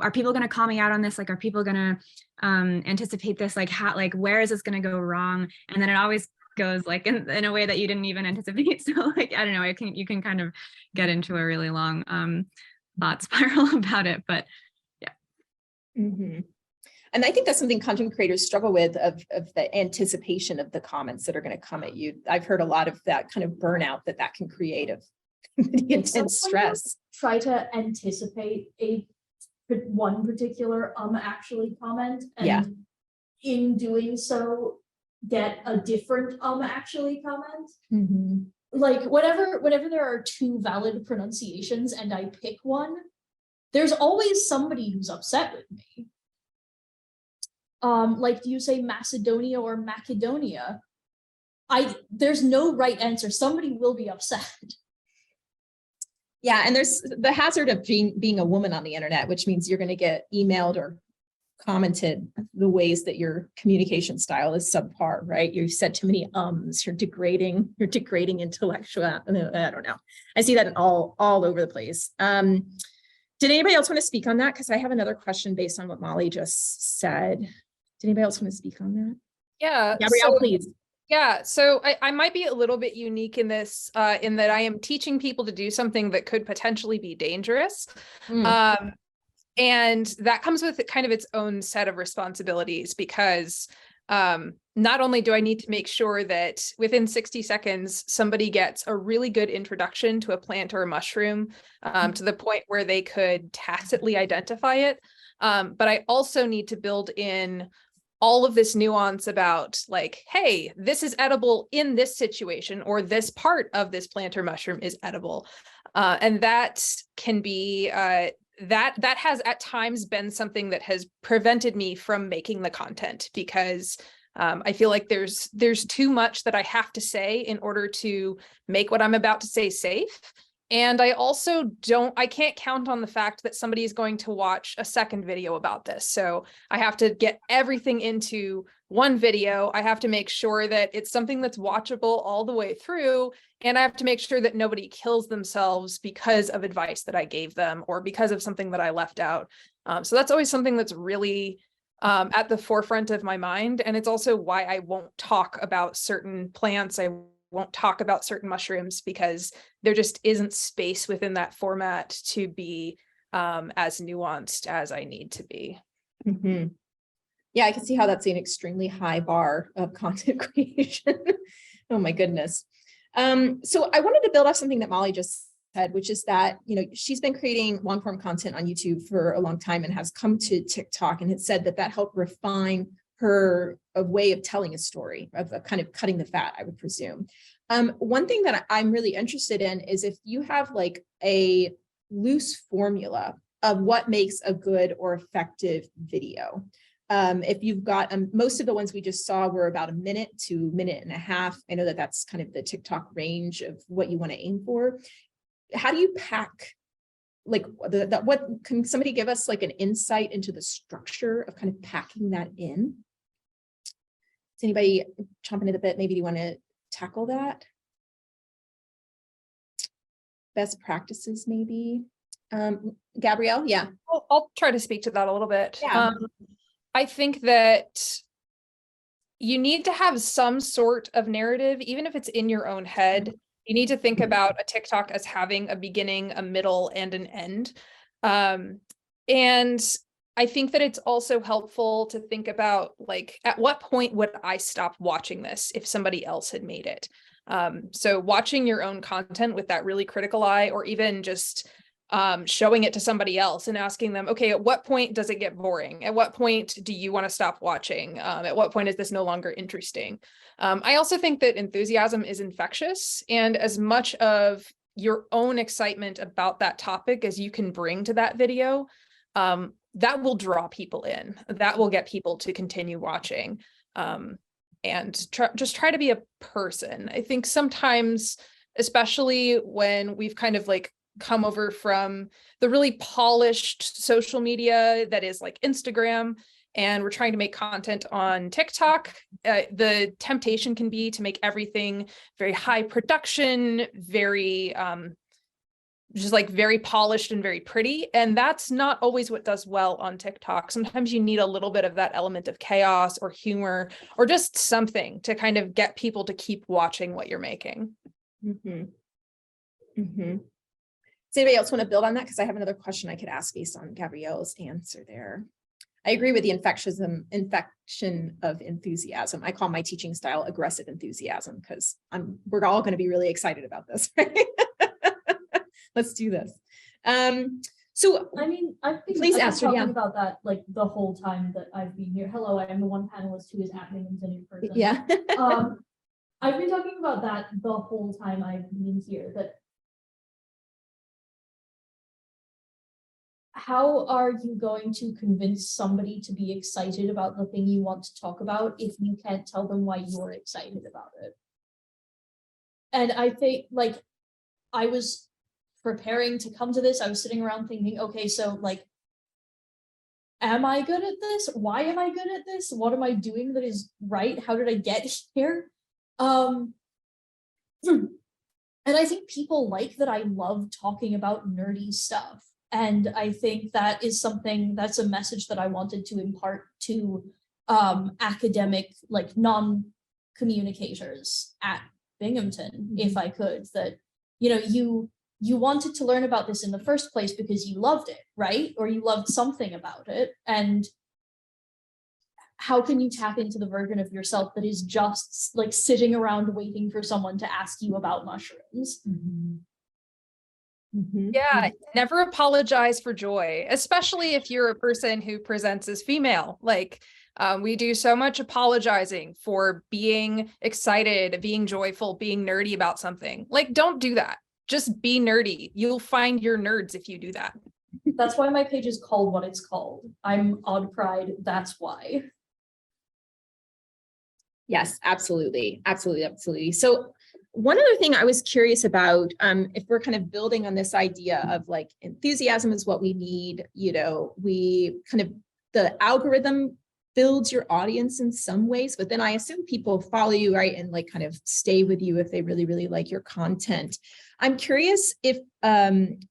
are people going to call me out on this? Like, are people going to anticipate this? Like, how, like, where is this going to go wrong? And then it always goes like in a way that you didn't even anticipate. So like, I don't know, you can kind of get into a really long thought spiral about it, but Mm-hmm. And I think that's something content creators struggle with of the anticipation of the comments that are going to come at you. I've heard a lot of that kind of burnout that can create of the intense stress. Try to anticipate one particular actually comment, and in doing so, get a different actually comment. Mm-hmm. Like whenever there are two valid pronunciations and I pick one, there's always somebody who's upset with me. Like, do you say Macedonia or Macedonia? There's no right answer. Somebody will be upset. Yeah, and there's the hazard of being a woman on the internet, which means you're going to get emailed or commented the ways that your communication style is subpar, right? You said too many ums, you're degrading intellectual. I don't know. I see that all over the place. Did anybody else want to speak on that? Because I have another question based on what Molly just said. Did anybody else want to speak on that? Yeah. Gabrielle, please. Yeah, so I might be a little bit unique in this, in that I am teaching people to do something that could potentially be dangerous. And that comes with kind of its own set of responsibilities, because not only do I need to make sure that within 60 seconds, somebody gets a really good introduction to a plant or a mushroom, to the point where they could tacitly identify it, but I also need to build in all of this nuance about, like, hey, this is edible in this situation, or this part of this plant or mushroom is edible. And that can be, that has at times been something that has prevented me from making the content, because I feel like there's too much that I have to say in order to make what I'm about to say safe. And I also I can't count on the fact that somebody is going to watch a second video about this. So I have to get everything into one video. I have to make sure that it's something that's watchable all the way through. And I have to make sure that nobody kills themselves because of advice that I gave them, or because of something that I left out. So that's always something that's really at the forefront of my mind. And it's also why I won't talk about certain plants. I won't talk about certain mushrooms, because there just isn't space within that format to be as nuanced as I need to be. Mm-hmm. Yeah, I can see how that's an extremely high bar of content creation. Oh my goodness. So I wanted to build off something that Molly just said, which is that, she's been creating long form content on YouTube for a long time and has come to TikTok, and had said that helped refine her a way of telling a story, of kind of cutting the fat, I would presume. One thing that I'm really interested in is if you have like a loose formula of what makes a good or effective video. If you've got, most of the ones we just saw were about a minute to minute and a half. I know that that's kind of the TikTok range of what you want to aim for. How do you pack, like what can somebody give us like an insight into the structure of kind of packing that in? Is anybody chomping at the bit? Maybe you want to tackle that? Best practices, maybe. Gabrielle, yeah. I'll try to speak to that a little bit. Yeah. I think that you need to have some sort of narrative, even if it's in your own head. You need to think about a TikTok as having a beginning, a middle, and an end. And I think that it's also helpful to think about, like, at what point would I stop watching this if somebody else had made it? So watching your own content with that really critical eye, or even just showing it to somebody else and asking them, okay, at what point does it get boring? At what point do you want to stop watching? At what point is this no longer interesting? I also think that enthusiasm is infectious, and as much of your own excitement about that topic as you can bring to that video, that will draw people in. That will get people to continue watching. And just try to be a person. I think sometimes, especially when we've kind of like come over from the really polished social media that is like Instagram, and we're trying to make content on TikTok, the temptation can be to make everything very high production, very just like very polished and very pretty. And that's not always what does well on TikTok. Sometimes you need a little bit of that element of chaos or humor, or just something to kind of get people to keep watching what you're making. Mm-hmm. Mm-hmm. Does anybody else want to build on that? Because I have another question I could ask based on Gabrielle's answer there. I agree with the infection of enthusiasm. I call my teaching style aggressive enthusiasm because we're all going to be really excited about this. Right? Let's do this. So I mean, I've been talking about that like the whole time that I've been here. Hello, I am the one panelist who is at Binghamton in person. Yeah. I've been talking about that the whole time I've been here, that how are you going to convince somebody to be excited about the thing you want to talk about if you can't tell them why you're excited about it? And I think, like, I was preparing to come to this, I was sitting around thinking, okay, so like, am I good at this? Why am I good at this? What am I doing that is right? How did I get here? And I think people like that I love talking about nerdy stuff. And I think that is something, that's a message that I wanted to impart to academic, like non-communicators at Binghamton, if I could, that, you know, you wanted to learn about this in the first place because you loved it, right? Or you loved something about it. And how can you tap into the version of yourself that is just like sitting around waiting for someone to ask you about mushrooms? Yeah, never apologize for joy, especially if you're a person who presents as female. Like, we do so much apologizing for being excited, being joyful, being nerdy about something. Like, don't do that. Just be nerdy. You'll find your nerds if you do that. That's why my page is called what it's called. I'm Odd Pride, that's why. Yes, absolutely. Absolutely. Absolutely. So one other thing I was curious about, if we're kind of building on this idea of like enthusiasm is what we need, you know, we kind of, the algorithm builds your audience in some ways, but then I assume people follow you, right? And like kind of stay with you if they really, really like your content. I'm curious if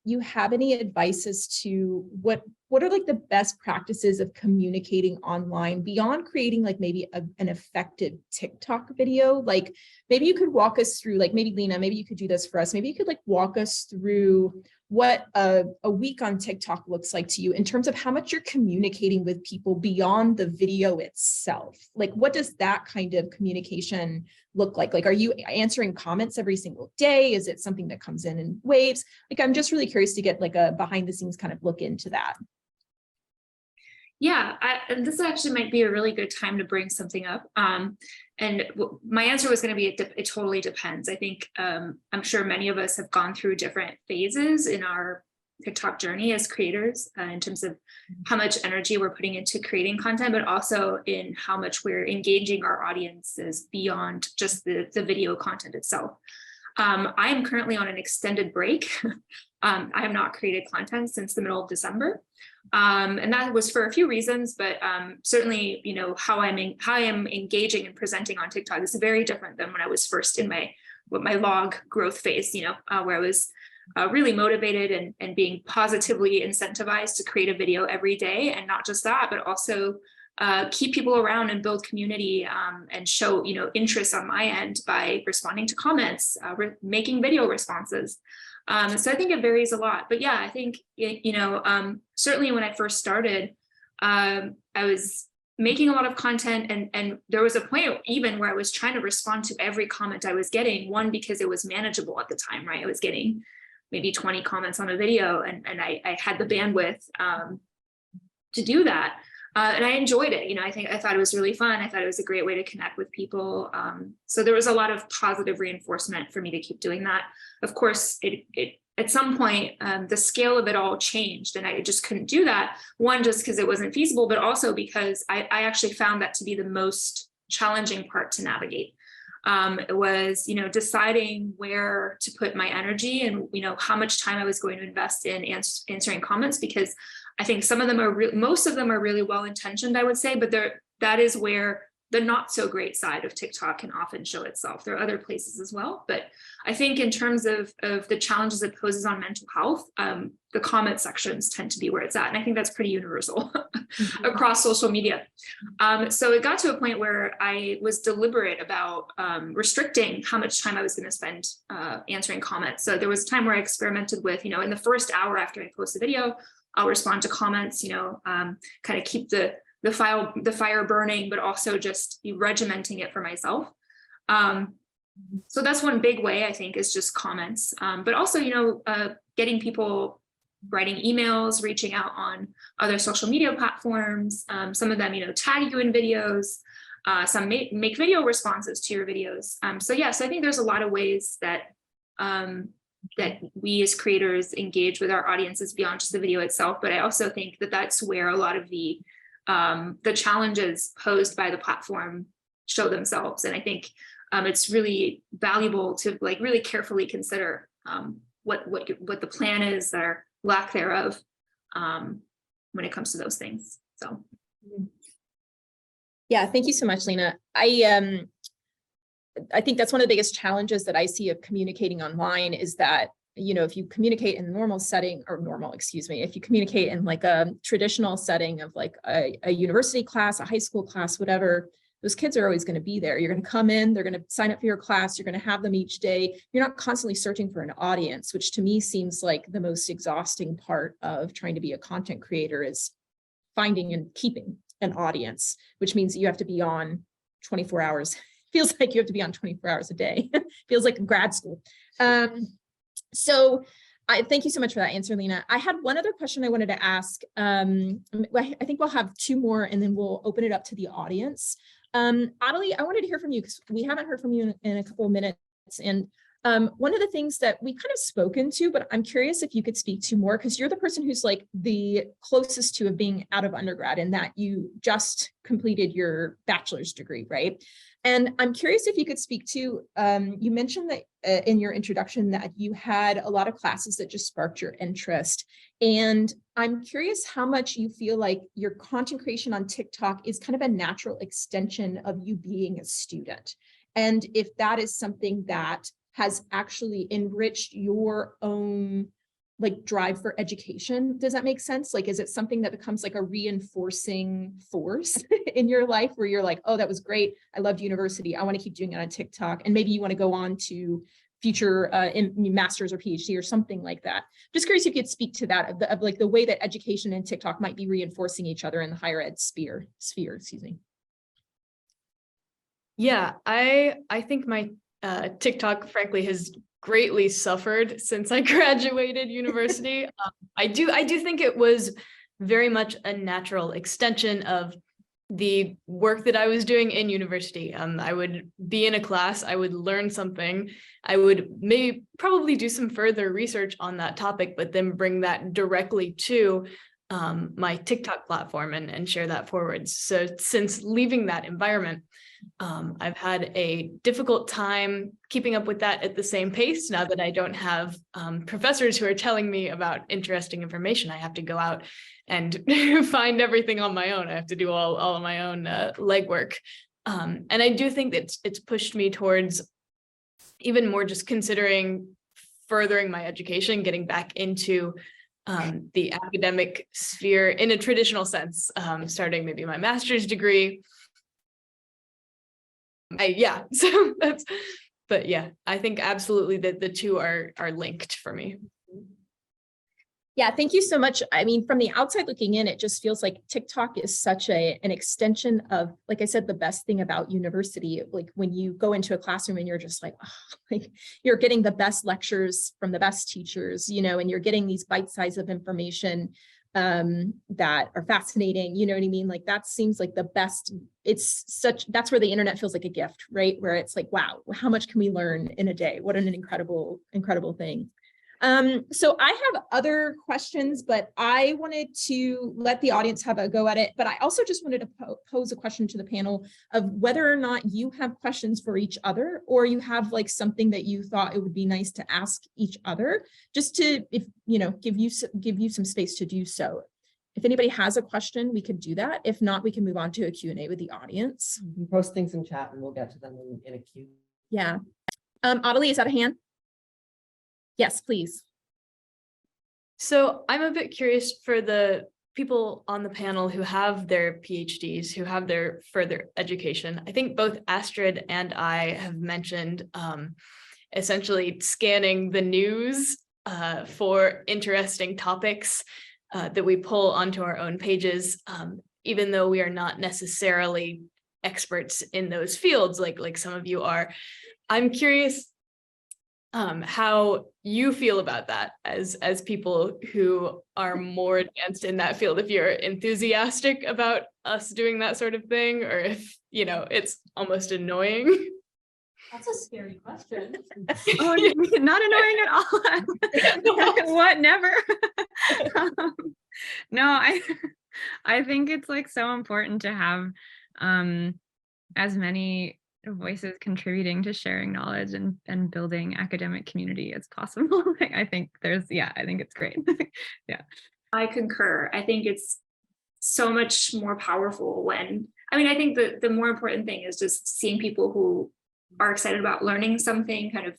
you have any advice as to what are like the best practices of communicating online beyond creating like maybe an effective TikTok video. Like maybe you could walk us through, like maybe Lena, maybe you could do this for us. Maybe you could like walk us through what a week on TikTok looks like to you in terms of how much you're communicating with people beyond the video itself. Like what does that kind of communication look like? Like, are you answering comments every single day? Is it something that comes in waves? Like, I'm just really curious to get like a behind the scenes kind of look into that. Yeah, and this actually might be a really good time to bring something up. And my answer was going to be, it totally depends. I think I'm sure many of us have gone through different phases in our TikTok journey as creators in terms of how much energy we're putting into creating content, but also in how much we're engaging our audiences beyond just the video content itself. I am currently on an extended break. I have not created content since the middle of December. And that was for a few reasons, but certainly, you know, how I am engaging and presenting on TikTok is very different than when I was first in my log growth phase, you know, where I was really motivated and being positively incentivized to create a video every day. And not just that, but also keep people around and build community and show, you know, interest on my end by responding to comments, making video responses. So I think it varies a lot, but yeah, I think, you know, certainly when I first started, I was making a lot of content and there was a point even where I was trying to respond to every comment I was getting, one, because it was manageable at the time, right? I was getting maybe 20 comments on a video and I had the bandwidth to do that. And I enjoyed it. You know, I thought it was really fun. I thought it was a great way to connect with people. So there was a lot of positive reinforcement for me to keep doing that. Of course, it at some point, the scale of it all changed and I just couldn't do that. One, just because it wasn't feasible, but also because I actually found that to be the most challenging part to navigate. It was, you know, deciding where to put my energy and, you know, how much time I was going to invest in answering comments, because I think some of them are, most of them are really well-intentioned, I would say, but that is where the not so great side of TikTok can often show itself. There are other places as well, but I think in terms of the challenges it poses on mental health, the comment sections tend to be where it's at. And I think that's pretty universal across social media. So it got to a point where I was deliberate about restricting how much time I was going to spend answering comments. So there was a time where I experimented with, you know, in the first hour after I post a video, I'll respond to comments, you know, kind of keep the the fire burning, but also just regimenting it for myself. So that's one big way, I think, is just comments, but also, getting people writing emails, reaching out on other social media platforms. Some of them, tag you in videos. Some make video responses to your videos. So I think there's a lot of ways that that we as creators engage with our audiences beyond just the video itself. But I also think that that's where a lot of the challenges posed by the platform show themselves. And I think it's really valuable to really carefully consider what the plan is or lack thereof when it comes to those things. So. Yeah, thank you so much, Lena. I think that's one of the biggest challenges that I see of communicating online is that, if you communicate in if you communicate in like a traditional setting of like a university class, a high school class, whatever, those kids are always going to be there. You're going to come in, they're going to sign up for your class, you're going to have them each day. You're not constantly searching for an audience, which to me seems like the most exhausting part of trying to be a content creator is finding and keeping an audience, which means that you have to be on 24 hours. Feels like you have to be on 24 hours a day. Feels like grad school. So I thank you so much for that answer, Lena. I had one other question I wanted to ask. I think we'll have two more and then we'll open it up to the audience. Adelie, I wanted to hear from you because we haven't heard from you in a couple of minutes. And one of the things that we kind of spoken to, but I'm curious if you could speak to more, because you're the person who's like the closest to being out of undergrad and that you just completed your bachelor's degree, right? And I'm curious if you could speak to, you mentioned that in your introduction that you had a lot of classes that just sparked your interest. And I'm curious how much you feel like your content creation on TikTok is kind of a natural extension of you being a student. And if that is something that has actually enriched your own like drive for education. Does that make sense? Like, is it something that becomes like a reinforcing force in your life where you're like, oh, that was great. I loved university. I want to keep doing it on TikTok. And maybe you want to go on to future in master's or PhD or something like that. Just curious if you could speak to that of like the way that education and TikTok might be reinforcing each other in the higher ed sphere, excuse me. Yeah, I think my TikTok, frankly, has greatly suffered since I graduated university. I do think it was very much a natural extension of the work that I was doing in university. I would be in a class, I would learn something, I would probably do some further research on that topic, but then bring that directly to my TikTok platform and share that forward. So since leaving that environment, I've had a difficult time keeping up with that at the same pace now that I don't have professors who are telling me about interesting information. I have to go out and find everything on my own. I have to do all of my own legwork. And I do think that it's pushed me towards even more just considering furthering my education, getting back into the academic sphere in a traditional sense, starting maybe my master's degree. So that's, but yeah, I think absolutely that the two are linked for me. Yeah, thank you so much. I mean, from the outside looking in, it just feels like TikTok is such an extension of, like I said, the best thing about university. Like when you go into a classroom and you're just like, oh, like you're getting the best lectures from the best teachers, and you're getting these bite size of information that are fascinating. You know what I mean? Like that seems like the best. That's where the internet feels like a gift, right? Where it's like, wow, how much can we learn in a day? What an incredible thing. So I have other questions, but I wanted to let the audience have a go at it. But I also just wanted to pose a question to the panel of whether or not you have questions for each other, or you have like something that you thought it would be nice to ask each other, just to, give you some space to do so. If anybody has a question, we could do that. If not, we can move on to a Q&A with the audience. You can post things in chat and we'll get to them in a queue. Yeah. Adelie, is that a hand? Yes, please. So I'm a bit curious for the people on the panel who have their PhDs, who have their further education. I think both Astrid and I have mentioned essentially scanning the news for interesting topics that we pull onto our own pages. even though we are not necessarily experts in those fields, like some of you are. I'm curious how you feel about that as people who are more advanced in that field, if you're enthusiastic about us doing that sort of thing, or if, you know, it's almost annoying. That's a scary question. Oh, not annoying at all. What? Never. No, I think it's like so important to have as many voices contributing to sharing knowledge and building academic community as possible. I think I think it's great. Yeah. I concur. I think it's so much more powerful when, I think the more important thing is just seeing people who are excited about learning something, kind of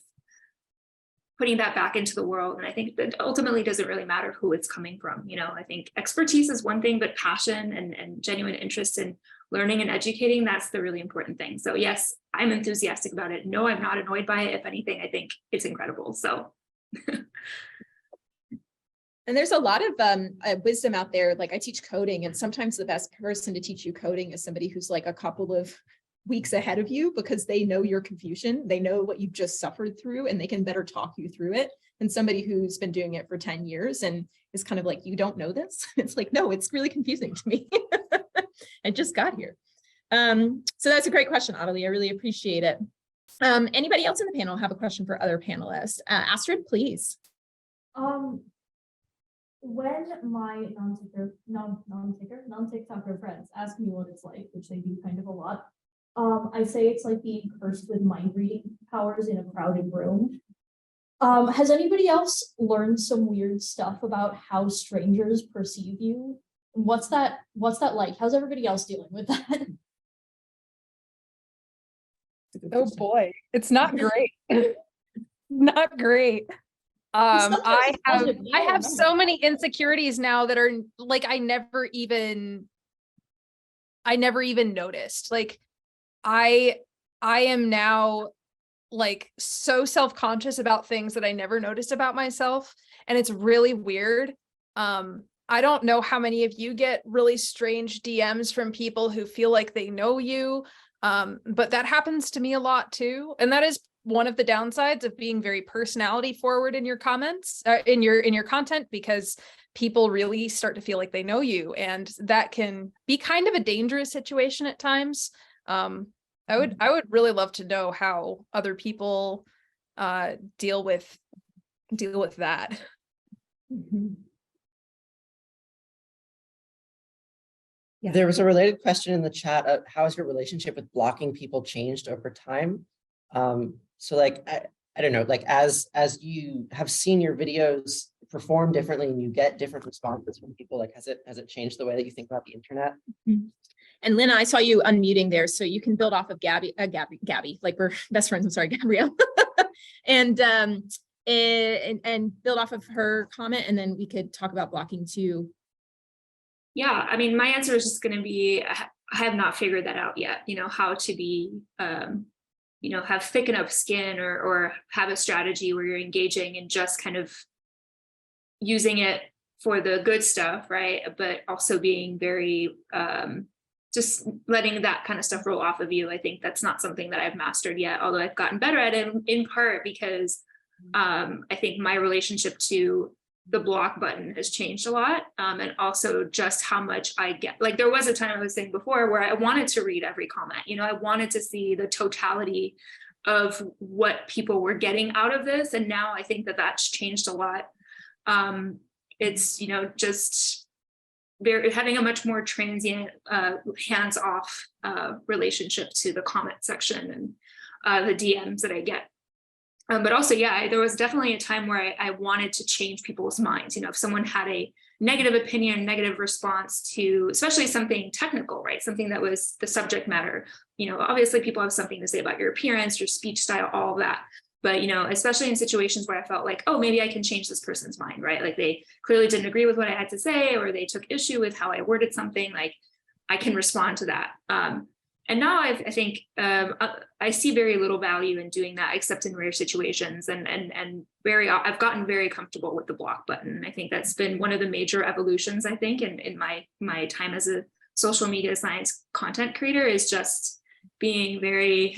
putting that back into the world. And I think that ultimately doesn't really matter who it's coming from. You know, I think expertise is one thing, but passion and genuine interest in learning and educating, that's the really important thing. So yes, I'm enthusiastic about it. No, I'm not annoyed by it. If anything, I think it's incredible. So. And there's a lot of wisdom out there. Like I teach coding, and sometimes the best person to teach you coding is somebody who's like a couple of weeks ahead of you, because they know your confusion, they know what you've just suffered through, and they can better talk you through it than somebody who's been doing it for 10 years and is kind of like, you don't know this? It's like, no, it's really confusing to me. I just got here. So that's a great question, Adelie. I really appreciate it. Anybody else in the panel have a question for other panelists? Astrid, please. When my non-TikToker friends ask me what it's like, which they do kind of a lot, I say it's like being cursed with mind reading powers in a crowded room. Has anybody else learned some weird stuff about how strangers perceive you? What's that like? How's everybody else dealing with that? Oh boy, it's not great. Not great. I have so many insecurities now that are like I never even noticed. Like I am now like so self-conscious about things that I never noticed about myself, and it's really weird. I don't know how many of you get really strange DMs from people who feel like they know you, but that happens to me a lot too, and that is one of the downsides of being very personality forward in your comments, in your content, because people really start to feel like they know you, and that can be kind of a dangerous situation at times. I would really love to know how other people deal with that. Mm-hmm. Yeah. There was a related question in the chat of how has your relationship with blocking people changed over time? So like, I don't know, like as you have seen your videos perform differently and you get different responses from people, like has it changed the way that you think about the internet? Mm-hmm. And Lynn, I saw you unmuting there, so you can build off of Gabby, like we're best friends. I'm sorry, Gabrielle, and build off of her comment, and then we could talk about blocking too. Yeah, I mean, my answer is just going to be, I have not figured that out yet. You know, how to be, you know, have thick enough skin or have a strategy where you're engaging and just kind of using it for the good stuff, right? But also being very, just letting that kind of stuff roll off of you. I think that's not something that I've mastered yet, although I've gotten better at it in part because I think my relationship to the block button has changed a lot. And also just how much I get. Like there was a time I was saying before where I wanted to read every comment, you know, I wanted to see the totality of what people were getting out of this. And now I think that that's changed a lot. It's, you know, just having a much more transient, hands-off relationship to the comment section and the DMs that I get. But also, yeah, there was definitely a time where I wanted to change people's minds. You know, if someone had a negative opinion, negative response to, especially something technical, right? Something that was the subject matter. You know, obviously people have something to say about your appearance, your speech style, all of that. But, you know, especially in situations where I felt like, oh, maybe I can change this person's mind, right? Like they clearly didn't agree with what I had to say, or they took issue with how I worded something, like I can respond to that. And now I think I see very little value in doing that, except in rare situations. And I've gotten very comfortable with the block button. I think that's been one of the major evolutions, I think, in my time as a social media science content creator is just being very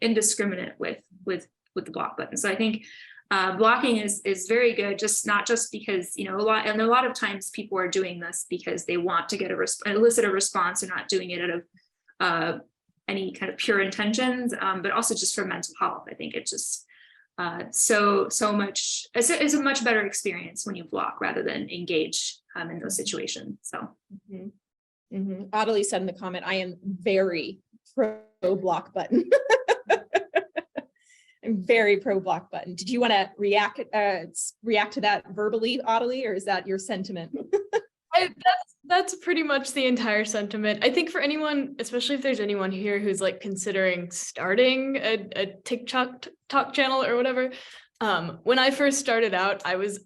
indiscriminate with the block button. So I think blocking is very good, not just because, you know, a lot of times people are doing this because they want to get elicit a response. They're not doing it out of any kind of pure intentions, but also just for mental health. I think it's just it's a much better experience when you block rather than engage in those situations. So. Adelie said in the comment, I am very pro block button. I'm very pro block button. Did you want to react to that verbally, Adelie, or is that your sentiment? That's pretty much the entire sentiment. I think for anyone, especially if there's anyone here who's like considering starting a TikTok channel or whatever, when I first started out, I was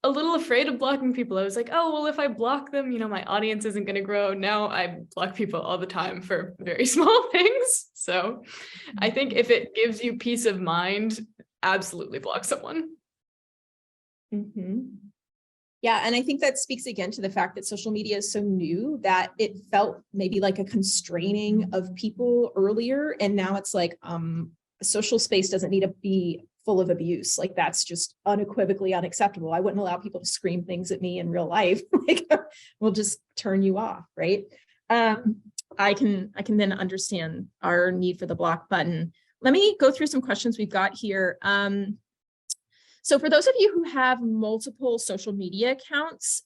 a little afraid of blocking people. I was like, oh, well, if I block them, you know, my audience isn't going to grow. Now I block people all the time for very small things. So I think if it gives you peace of mind, absolutely block someone. Yeah, and I think that speaks again to the fact that social media is so new that it felt maybe like a constraining of people earlier. And now it's like a social space doesn't need to be full of abuse. Like that's just unequivocally unacceptable. I wouldn't allow people to scream things at me in real life. Like we'll just turn you off, right? I can then understand our need for the block button. Let me go through some questions we've got here. So for those of you who have multiple social media accounts,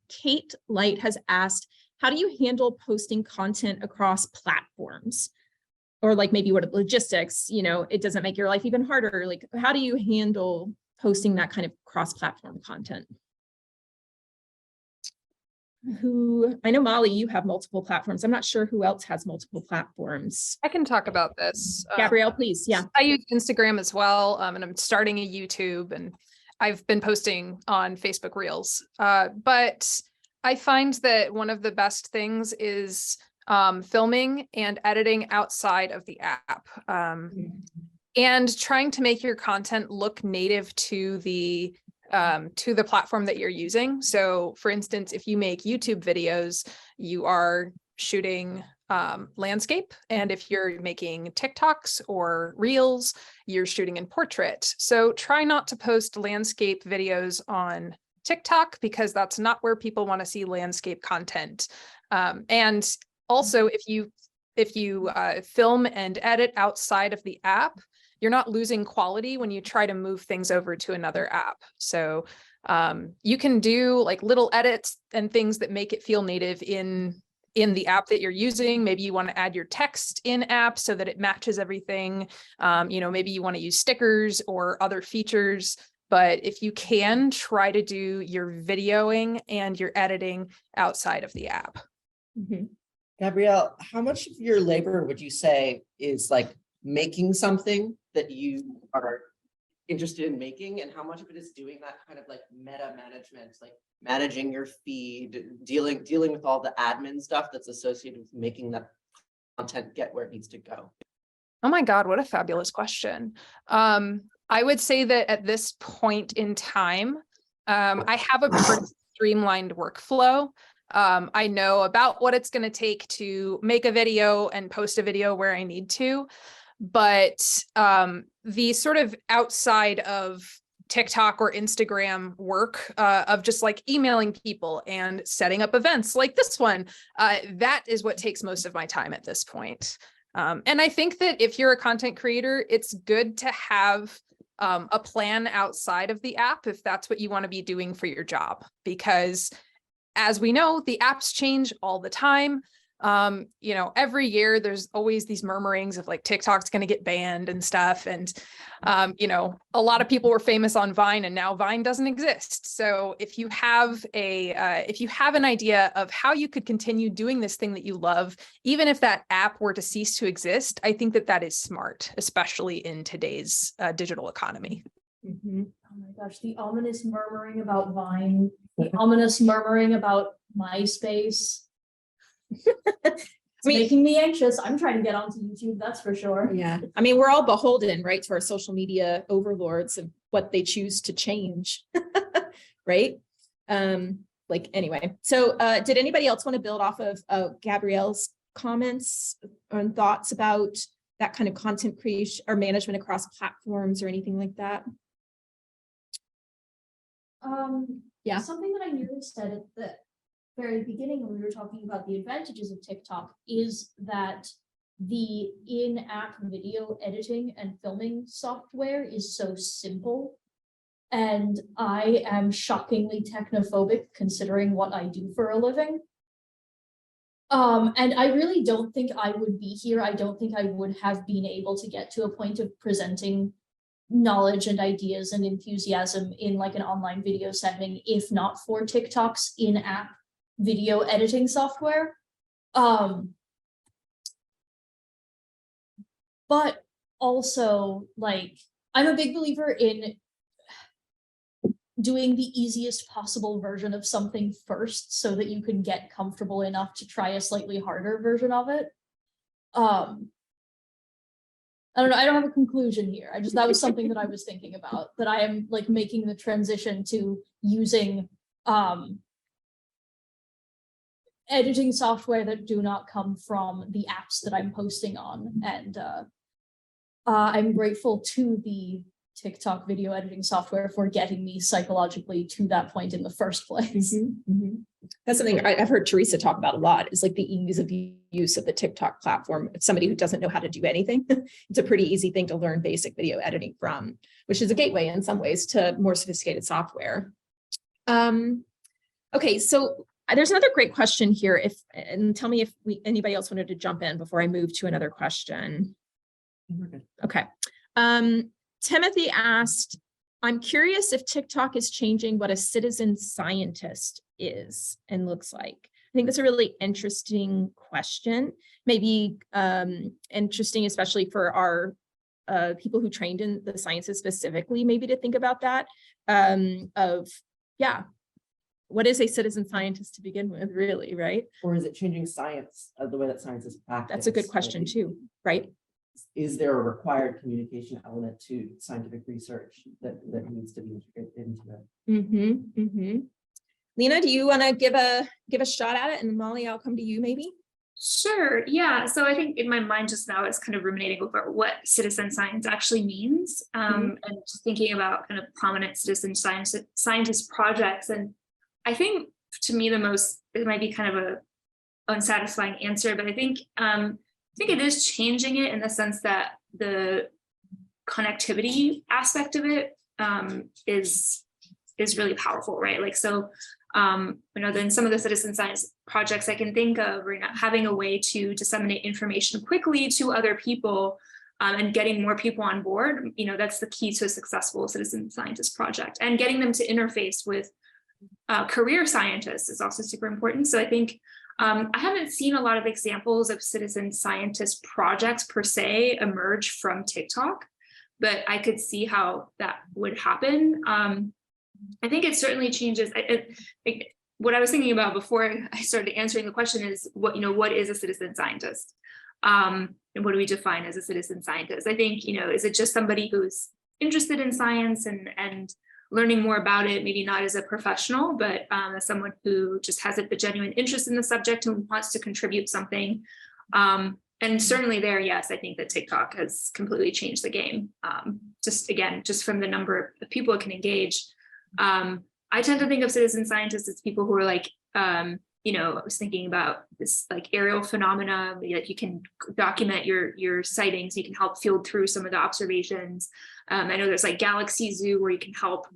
Kate Light has asked, how do you handle posting content across platforms? Or like maybe what logistics, you know, it doesn't make your life even harder. Like, how do you handle posting that kind of cross-platform content? I know Molly, you have multiple platforms. I'm not sure who else has multiple platforms. I can talk about this. Gabrielle, please. Yeah. I use Instagram as well. And I'm starting a YouTube, and I've been posting on Facebook Reels. But I find that one of the best things is filming and editing outside of the app, and trying to make your content look native to the platform that you're using. So for instance, if you make YouTube videos, you are shooting landscape. And if you're making TikToks or Reels, you're shooting in portrait. So try not to post landscape videos on TikTok because that's not where people want to see landscape content. And also, if you film and edit outside of the app, you're not losing quality when you try to move things over to another app. So you can do like little edits and things that make it feel native in the app that you're using. Maybe you want to add your text in app so that it matches everything. You know, maybe you want to use stickers or other features. But if you can, try to do your videoing and your editing outside of the app. Gabrielle, how much of your labor would you say is like making something that you are interested in making, and how much of it is doing that kind of like meta management, like managing your feed, dealing with all the admin stuff that's associated with making that content get where it needs to go? Oh my God, what a fabulous question. I would say that at this point in time, I have a pretty streamlined workflow. I know about what it's going to take to make a video and post a video where I need to, but the sort of outside of TikTok or Instagram work of just like emailing people and setting up events like this one, that is what takes most of my time at this point. And I think that if you're a content creator, it's good to have a plan outside of the app if that's what you want to be doing for your job, because as we know, the apps change all the time. You know, every year there's always these murmurings of like TikTok's going to get banned and stuff. And, you know, a lot of people were famous on Vine and now Vine doesn't exist. So if you have an idea of how you could continue doing this thing that you love, even if that app were to cease to exist, I think that that is smart, especially in today's digital economy. Oh my gosh, the ominous murmuring about Vine, the ominous murmuring about MySpace. It's making me anxious. I'm trying to get onto YouTube, that's for sure. Yeah. I mean, we're all beholden, right, to our social media overlords and what they choose to change, right? Like like, anyway. So did anybody else want to build off of Gabrielle's comments and thoughts about that kind of content creation or management across platforms or anything like that? Yeah. Something that I noticed at the very beginning when we were talking about the advantages of TikTok is that the in-app video editing and filming software is so simple. And I am shockingly technophobic considering what I do for a living. And I really don't think I would be here. I don't think I would have been able to get to a point of presenting knowledge and ideas and enthusiasm in like an online video setting, if not for TikTok's in-app video editing software. But also, like, I'm a big believer in doing the easiest possible version of something first so that you can get comfortable enough to try a slightly harder version of it. I don't know, I don't have a conclusion here. That was something that I was thinking about, that I am like making the transition to using editing software that do not come from the apps that I'm posting on. And I'm grateful to the TikTok video editing software for getting me psychologically to that point in the first place. That's something I've heard Teresa talk about a lot, is like the ease of use of the TikTok platform. It's somebody who doesn't know how to do anything. It's a pretty easy thing to learn basic video editing from, which is a gateway in some ways to more sophisticated software. Okay, so there's another great question here. And tell me if anybody else wanted to jump in before I move to another question. Okay. Timothy asked, I'm curious if TikTok is changing what a citizen scientist is and looks like. I think that's a really interesting question. Maybe interesting, especially for our people who trained in the sciences specifically, maybe to think about that what is a citizen scientist to begin with, really, right? Or is it changing science, the way that science is practiced? That's a good question too, right? Is there a required communication element to scientific research that needs to be integrated into it? Lena, do you want to give a shot at it? And Molly, I'll come to you maybe. Sure. Yeah. So I think in my mind just now is kind of ruminating over what citizen science actually means, and just thinking about kind of prominent citizen scientist projects. And I think to me it might be kind of a unsatisfying answer, but I think it is changing it in the sense that the connectivity aspect of it is really powerful, right? Like, so, then some of the citizen science projects I can think of, having a way to disseminate information quickly to other people and getting more people on board, that's the key to a successful citizen scientist project. And getting them to interface with career scientists is also super important. So I think I haven't seen a lot of examples of citizen scientist projects per se emerge from TikTok, but I could see how that would happen. I think it certainly changes. What I was thinking about before I started answering the question is what is a citizen scientist? And what do we define as a citizen scientist? I think, is it just somebody who's interested in science and learning more about it, maybe not as a professional, but as someone who just has a genuine interest in the subject and wants to contribute something. And certainly there, yes, I think that TikTok has completely changed the game. Just from the number of people it can engage. I tend to think of citizen scientists as people who are like, I was thinking about this like aerial phenomena, like you can document your sightings, you can help field through some of the observations. I know there's like Galaxy Zoo where you can help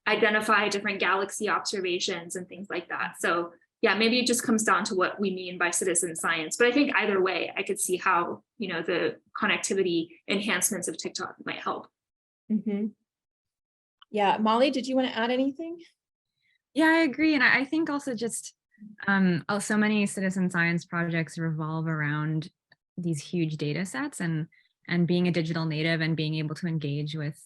identify different galaxy observations and things like that. So yeah, maybe it just comes down to what we mean by citizen science. But I think either way, I could see how, the connectivity enhancements of TikTok might help. Yeah, Molly, did you want to add anything? Yeah, I agree. And I think also just so many citizen science projects revolve around these huge data sets and being a digital native and being able to engage with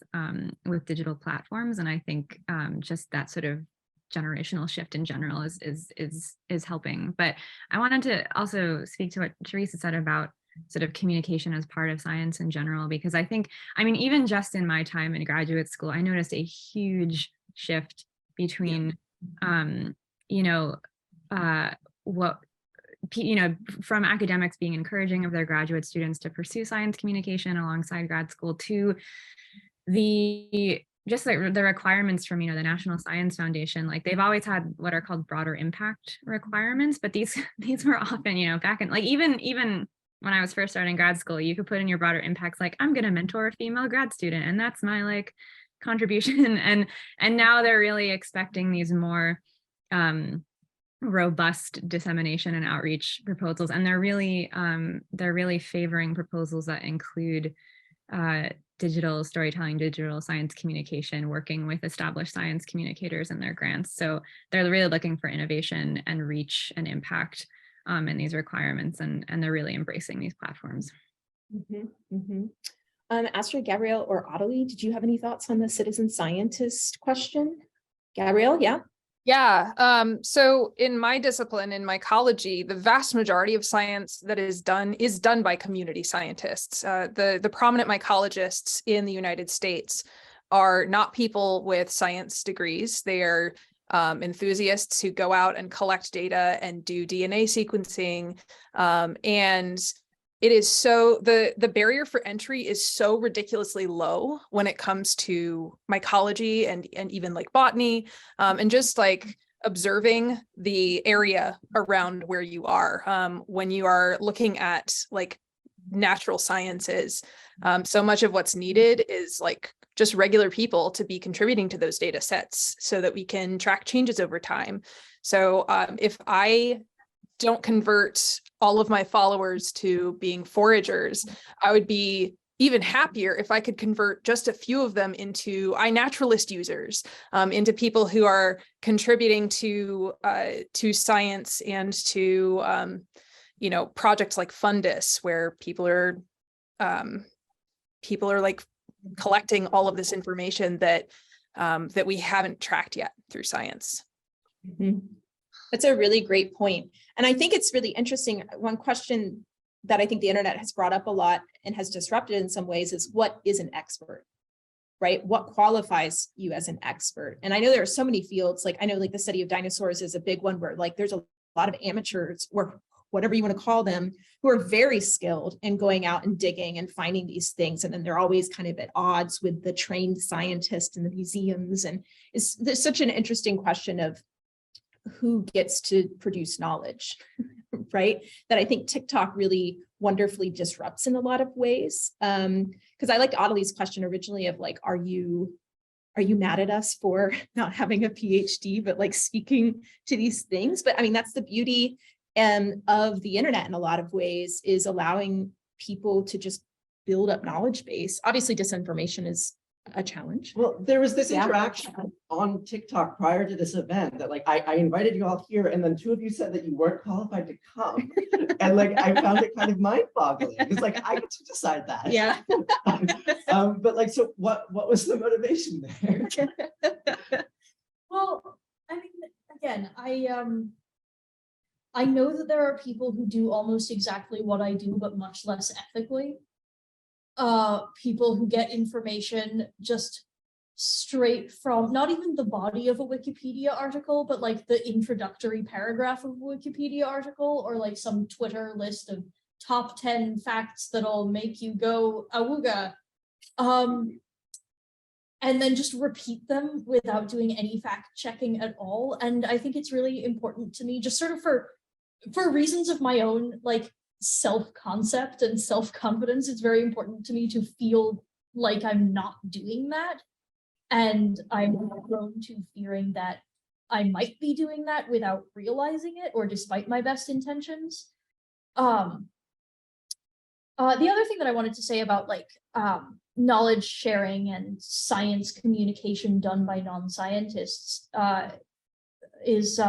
digital platforms. And I think just that sort of generational shift in general is helping. But I wanted to also speak to what Teresa said about sort of communication as part of science in general, because I think, even just in my time in graduate school, I noticed a huge shift between you know, what, you know, from academics being encouraging of their graduate students to pursue science communication alongside grad school, to the just the requirements from, you know, the National Science Foundation. Like, they've always had what are called broader impact requirements, but these were often, you know, back in, like, even when I was first starting grad school, you could put in your broader impacts, like, I'm going to mentor a female grad student, and that's my like contribution. And now they're really expecting these more robust dissemination and outreach proposals, and they're really favoring proposals that include digital storytelling, digital science communication, working with established science communicators in their grants. So they're really looking for innovation and reach and impact in these requirements, and they're really embracing these platforms. Astrid, Gabrielle, or Adelie, did you have any thoughts on the citizen scientist question? Gabrielle, yeah? Yeah. So in my discipline, in mycology, the vast majority of science that is done by community scientists. The prominent mycologists in the United States are not people with science degrees. They are enthusiasts who go out and collect data and do DNA sequencing. And it is so, the barrier for entry is so ridiculously low when it comes to mycology and even like botany, and just like observing the area around where you are. When you are looking at like natural sciences, so much of what's needed is like just regular people to be contributing to those data sets so that we can track changes over time. So if I don't convert all of my followers to being foragers, I would be even happier if I could convert just a few of them into iNaturalist users, into people who are contributing to science and to you know, projects like Fundus, where people are like collecting all of this information that that we haven't tracked yet through science. That's a really great point. And I think it's really interesting. One question that I think the internet has brought up a lot and has disrupted in some ways is, what is an expert, right? What qualifies you as an expert? And I know there are so many fields, like I know like the study of dinosaurs is a big one, where like there's a lot of amateurs, or whatever you want to call them, who are very skilled in going out and digging and finding these things. And then they're always kind of at odds with the trained scientists in the museums. And there's such an interesting question of who gets to produce knowledge, right? That I think TikTok really wonderfully disrupts in a lot of ways. Because I liked Adelie's question originally of like, are you mad at us for not having a PhD, but like speaking to these things? But I mean, that's the beauty of the internet in a lot of ways, is allowing people to just build up knowledge base. Obviously, disinformation is a challenge. Well, there was this interaction on TikTok prior to this event that like I invited you all here, and then two of you said that you weren't qualified to come. And like I found it kind of mind-boggling. It's like, I get to decide that. Yeah. But like, so what was the motivation there? Well, I mean, again, I know that there are people who do almost exactly what I do, but much less ethically. People who get information just straight from not even the body of a Wikipedia article, but like the introductory paragraph of a Wikipedia article, or like some Twitter list of top 10 facts that'll make you go awooga. And then just repeat them without doing any fact checking at all. And I think it's really important to me, just sort of for reasons of my own, like, self-concept and self-confidence, it's very important to me to feel like I'm not doing that. And I'm prone to fearing that I might be doing that without realizing it, or despite my best intentions. The other thing that I wanted to say about like knowledge sharing and science communication done by non-scientists is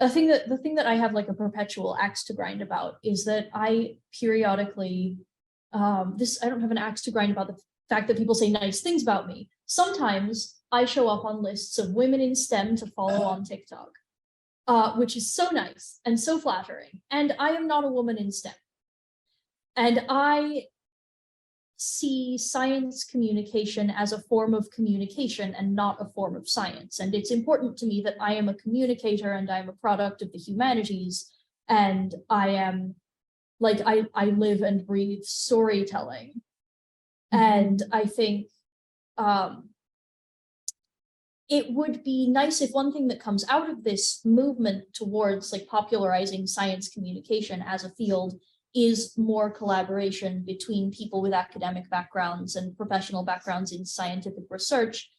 the thing that I have like a perpetual axe to grind about is that I periodically, I don't have an axe to grind about the fact that people say nice things about me. Sometimes I show up on lists of women in STEM to follow on TikTok, which is so nice and so flattering. And I am not a woman in STEM. And I see science communication as a form of communication and not a form of science. And it's important to me that I am a communicator and I'm a product of the humanities. And I am like, I live and breathe storytelling. And I think it would be nice if one thing that comes out of this movement towards like popularizing science communication as a field is more collaboration between people with academic backgrounds and professional backgrounds in scientific research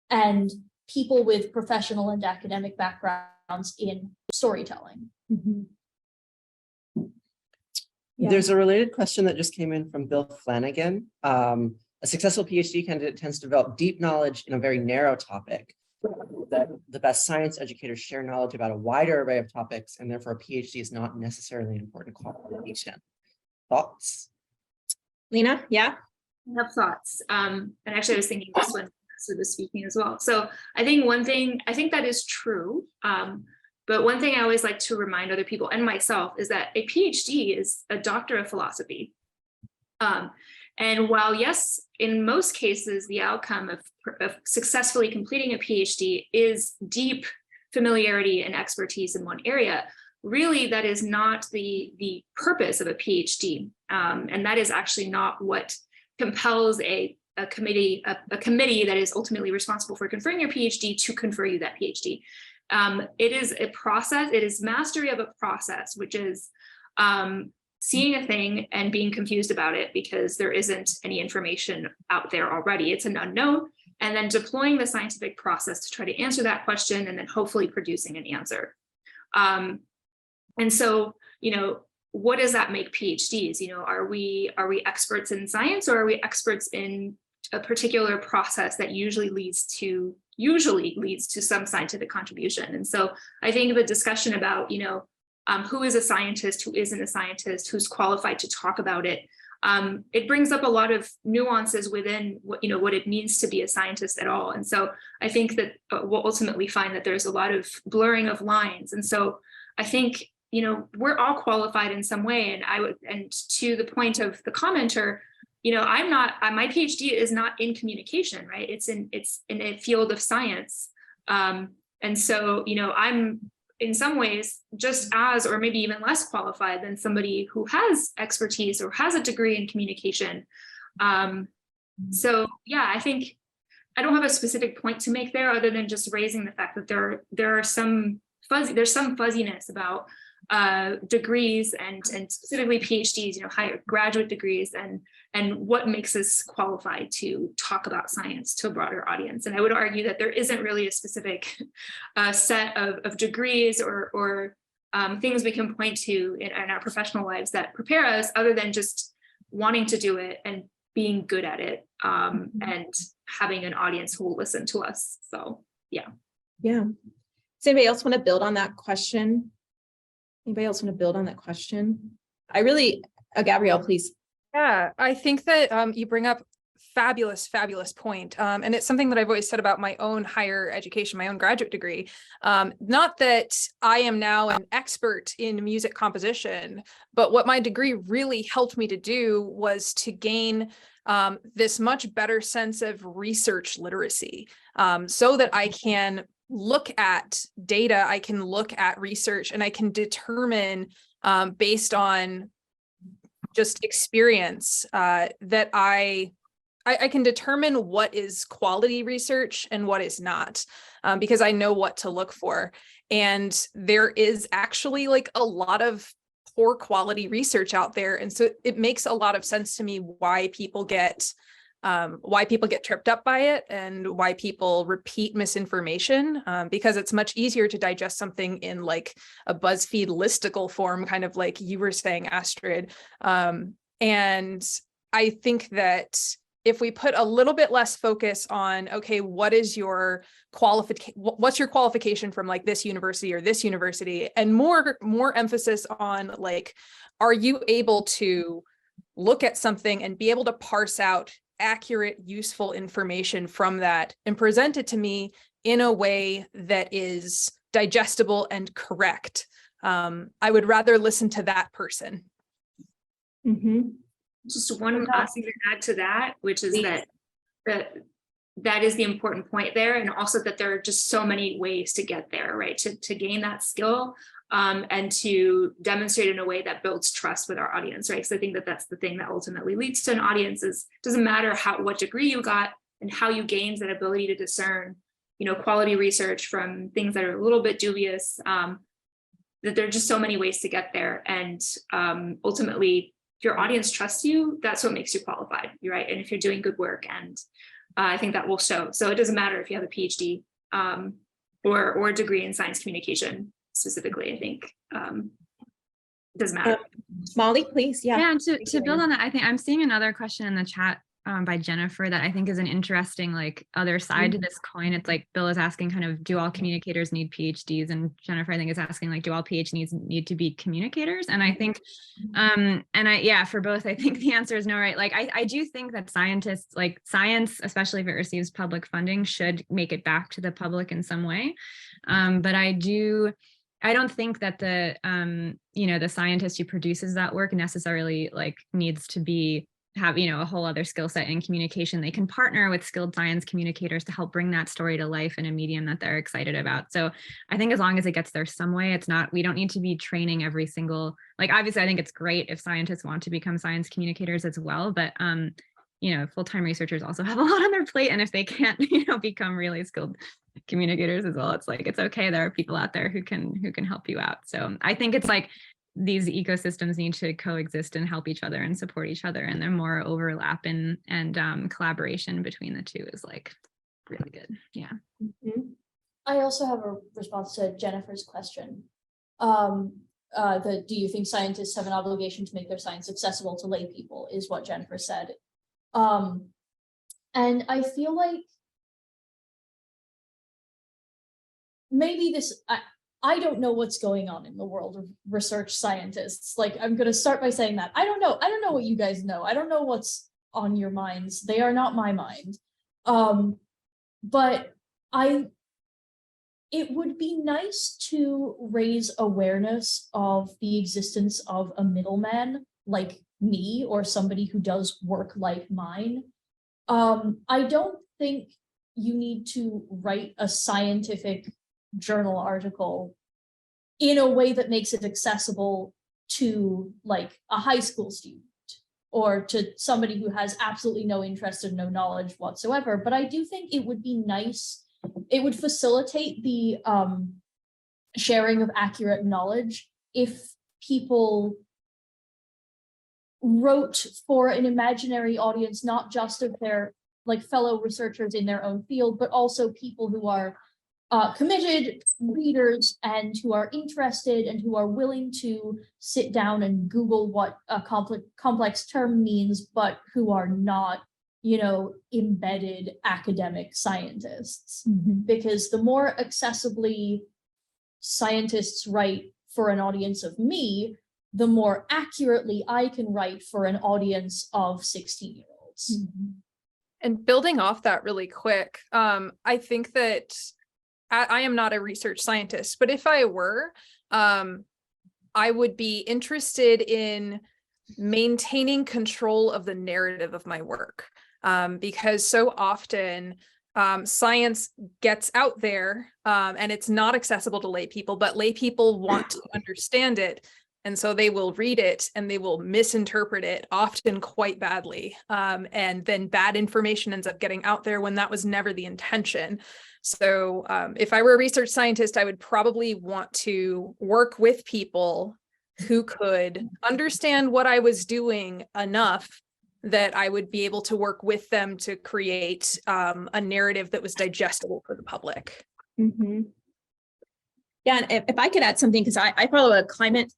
and people with professional and academic backgrounds in storytelling. There's a related question that just came in from Bill Flanagan. A successful PhD candidate tends to develop deep knowledge in a very narrow topic. That the best science educators share knowledge about a wider array of topics, and therefore a PhD is not necessarily an important qualification. Thoughts? Lena, yeah? I have thoughts. And actually I was thinking this when Sue was speaking as well. So I think one thing, I think that is true. But one thing I always like to remind other people and myself is that a PhD is a doctor of philosophy. And while yes, in most cases, the outcome of successfully completing a PhD is deep familiarity and expertise in one area, really that is not the purpose of a PhD. And that is actually not what compels a committee that is ultimately responsible for conferring your PhD to confer you that PhD. It is a process, it is mastery of a process, which is seeing a thing and being confused about it because there isn't any information out there already. It's an unknown, and then deploying the scientific process to try to answer that question and then hopefully producing an answer. And so, you know, what does that make PhDs? You know, are we experts in science, or are we experts in a particular process that usually leads to some scientific contribution? And so I think the discussion about, you know, who is a scientist, who isn't a scientist, who's qualified to talk about it, it brings up a lot of nuances within what, you know, what it means to be a scientist at all. And so I think that we'll ultimately find that there's a lot of blurring of lines. And so I think, you know, we're all qualified in some way. And to the point of the commenter, you know, my PhD is not in communication, right? It's in a field of science. And so, you know, I'm in some ways just as, or maybe even less qualified than somebody who has expertise or has a degree in communication. So yeah, I think I don't have a specific point to make there other than just raising the fact that there's some fuzziness about degrees and specifically PhDs, you know, higher graduate degrees and what makes us qualified to talk about science to a broader audience. And I would argue that there isn't really a specific set of degrees or things we can point to in our professional lives that prepare us other than just wanting to do it and being good at it and having an audience who will listen to us. So yeah. Yeah. Does anybody else want to build on that question? Anybody else want to build on that question? Gabrielle, please. Yeah, I think that you bring up fabulous point. And it's something that I've always said about my own higher education, my own graduate degree. Not that I am now an expert in music composition, but what my degree really helped me to do was to gain this much better sense of research literacy, so that I can look at data, I can look at research, and I can determine based on just experience that I can determine what is quality research and what is not, because I know what to look for. And there is actually like a lot of poor quality research out there. And so it makes a lot of sense to me why people get tripped up by it and why people repeat misinformation, because it's much easier to digest something in like a BuzzFeed listicle form, kind of like you were saying, Astrid. And I think that if we put a little bit less focus on, okay, what's your qualification from like this university or this university, and more emphasis on like, are you able to look at something and be able to parse out accurate, useful information from that and present it to me in a way that is digestible and correct. I would rather listen to that person. Mm-hmm. Just one last thing to add to that, which is that is the important point there, and also that there are just so many ways to get there, right? To gain that skill, and to demonstrate in a way that builds trust with our audience, right? Because I think that that's the thing that ultimately leads to an audience. Is doesn't matter what degree you got and how you gained that ability to discern, quality research from things that are a little bit dubious. That there are just so many ways to get there, and ultimately, if your audience trusts you, that's what makes you qualified, right? And if you're doing good work, and I think that will show. So it doesn't matter if you have a PhD or a degree in science communication specifically. I think it doesn't matter. Molly, please. Yeah, and to build on that, I think I'm seeing another question in the chat by Jennifer that I think is an interesting other side to this coin. It's like Bill is asking kind of, do all communicators need PhDs? And Jennifer, I think, is asking do all PhDs need to be communicators? And I think, for both, I think the answer is no, right? I do think that scientists, science, especially if it receives public funding, should make it back to the public in some way. But I don't think that the the scientist who produces that work necessarily needs to have a whole other skill set in communication. They can partner with skilled science communicators to help bring that story to life in a medium that they're excited about. So I think as long as it gets there some way, we don't need to be training every single, obviously I think it's great if scientists want to become science communicators as well, but full-time researchers also have a lot on their plate, and if they can't become really skilled communicators as well, it's okay, there are people out there who can help you out. So I think it's these ecosystems need to coexist and help each other and support each other, and the more overlap and collaboration between the two is really good. Yeah. I also have a response to Jennifer's question. Do you think scientists have an obligation to make their science accessible to lay people, is what Jennifer said. And I feel like maybe I don't know what's going on in the world of research scientists. I'm going to start by saying that. I don't know what you guys know. I don't know what's on your minds. They are not my mind. But it would be nice to raise awareness of the existence of a middleman like me, or somebody who does work like mine. I don't think you need to write a scientific journal article in a way that makes it accessible to a high school student or to somebody who has absolutely no interest and no knowledge whatsoever. But I do think it would be nice, it would facilitate the sharing of accurate knowledge if people wrote for an imaginary audience, not just of their fellow researchers in their own field, but also people who are committed readers and who are interested and who are willing to sit down and Google what a complex term means, but who are not, embedded academic scientists. Because the more accessibly scientists write for an audience of me, the more accurately I can write for an audience of 16-year-olds. And building off that really quick, I think that I am not a research scientist, but if I were, I would be interested in maintaining control of the narrative of my work, because so often science gets out there and it's not accessible to lay people, but lay people want to understand it. And so they will read it and they will misinterpret it, often quite badly. And then bad information ends up getting out there when that was never the intention. So if I were a research scientist, I would probably want to work with people who could understand what I was doing enough that I would be able to work with them to create a narrative that was digestible for the public. Yeah, and if I could add something, because I follow a climate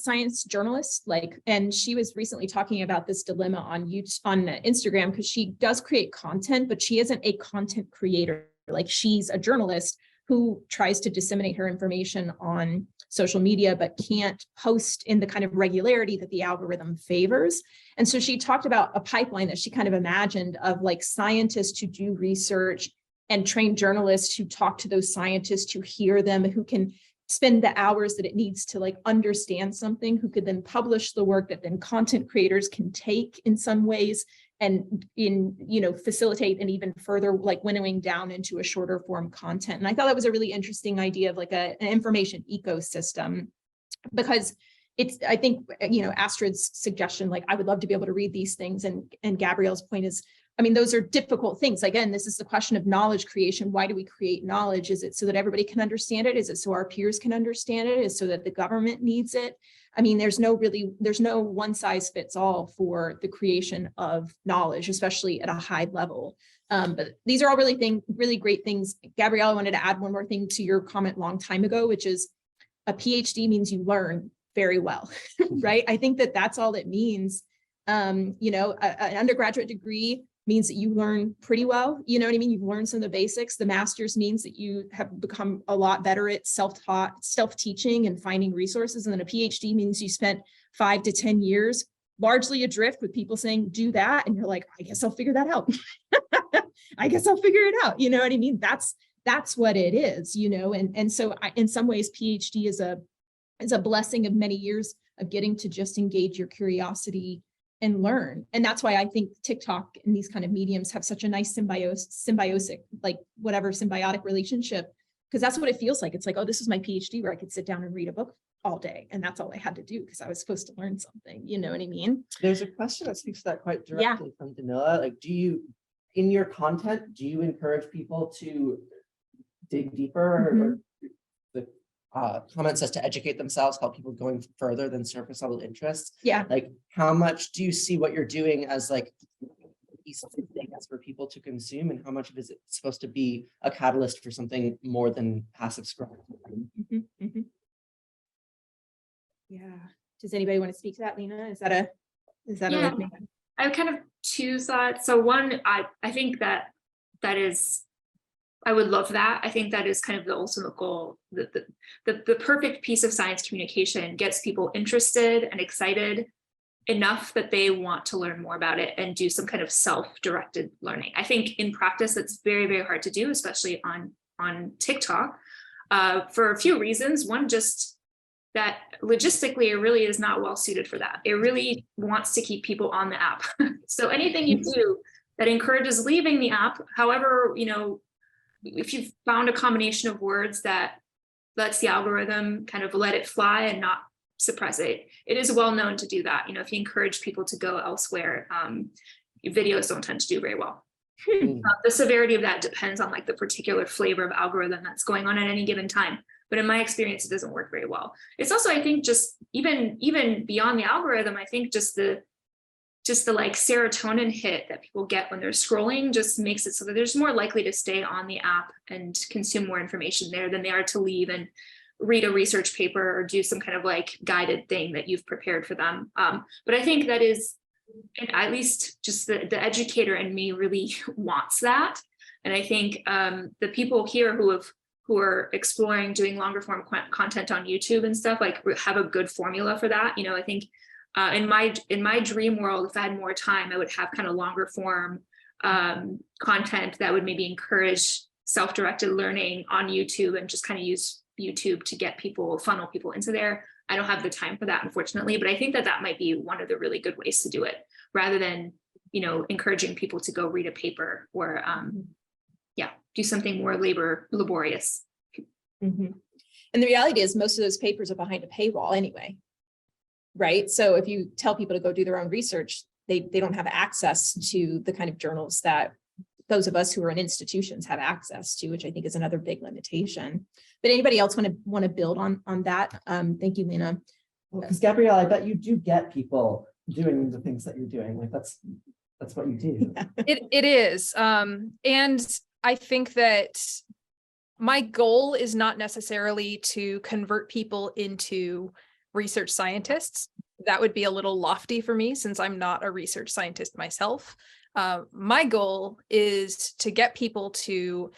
science journalist, and she was recently talking about this dilemma on Instagram, because she does create content, but she isn't a content creator. She's a journalist who tries to disseminate her information on social media, but can't post in the kind of regularity that the algorithm favors. And so she talked about a pipeline that she kind of imagined of scientists who do research and trained journalists who talk to those scientists, who hear them, who can spend the hours that it needs to like understand something, who could then publish the work that then content creators can take in some ways and facilitate and even further like winnowing down into a shorter form content. And I thought that was a really interesting idea of like an information ecosystem, because I think, Astrid's suggestion, like, I would love to be able to read these things. And Gabrielle's point is, I mean, those are difficult things. Again, this is the question of knowledge creation. Why do we create knowledge? Is it so that everybody can understand it? Is it so our peers can understand it? Is it so that the government needs it? I mean, there's no one size fits all for the creation of knowledge, especially at a high level. But these are all really great things. Gabrielle, I wanted to add one more thing to your comment a long time ago, which is a PhD means you learn very well, right? I think that that's all it means. An undergraduate degree means that you learn pretty well. You know what I mean? You've learned some of the basics. The master's means that you have become a lot better at self-taught, self-teaching and finding resources. And then a PhD means you spent 5 to 10 years largely adrift with people saying, do that. And you're like, I guess I'll figure that out. I guess I'll figure it out. You know what I mean? That's what it is, and so in some ways, PhD is a blessing of many years of getting to just engage your curiosity and learn. And that's why I think TikTok and these kind of mediums have such a nice symbiotic, like whatever symbiotic relationship, because that's what it feels like. It's like, oh, this is my PhD where I could sit down and read a book all day. And that's all I had to do because I was supposed to learn something. You know what I mean? There's a question that speaks to that quite directly from Danila. Like, in your content, do you encourage people to dig deeper? Or the comment says to educate themselves, help people going further than surface level interests. Yeah. Like, how much do you see what you're doing as like things for people to consume, and how much of it is it supposed to be a catalyst for something more than passive scrolling? Yeah. Does anybody want to speak to that, Lena? Is that a I have kind of two thoughts. So one, I think that is, I would love that. I think that is kind of the ultimate goal. The perfect piece of science communication gets people interested and excited enough that they want to learn more about it and do some kind of self-directed learning. I think in practice, it's very, very hard to do, especially on TikTok, for a few reasons. One, just that logistically, it really is not well suited for that. It really wants to keep people on the app. So anything you do that encourages leaving the app, however, if you've found a combination of words that lets the algorithm kind of let it fly and not suppress it, it is well known to do that. If you encourage people to go elsewhere, videos don't tend to do very well. The severity of that depends on like the particular flavor of algorithm that's going on at any given time. But in my experience, it doesn't work very well. It's also, I think, just even beyond the algorithm, I think just the like serotonin hit that people get when they're scrolling just makes it so that they're just more likely to stay on the app and consume more information there than they are to leave and read a research paper or do some kind of like guided thing that you've prepared for them. But I think that is, and at least just the educator in me really wants that. And I think the people here who are exploring doing longer form content on YouTube and stuff, like have a good formula for that. I think in my dream world, if I had more time, I would have kind of longer form content that would maybe encourage self-directed learning on YouTube and just kind of use YouTube to funnel people into there. I don't have the time for that, unfortunately, but I think that might be one of the really good ways to do it, rather than, encouraging people to go read a paper or, do something more laborious. And the reality is most of those papers are behind a paywall anyway, right? So if you tell people to go do their own research, they don't have access to the kind of journals that those of us who are in institutions have access to, which I think is another big limitation. But anybody else want to build on that? Thank you, Lena. Well, because Gabrielle, I bet you do get people doing the things that you're doing. Like that's what you do. It is. And I think that my goal is not necessarily to convert people into research scientists. That would be a little lofty for me since I'm not a research scientist myself. My goal is to get people to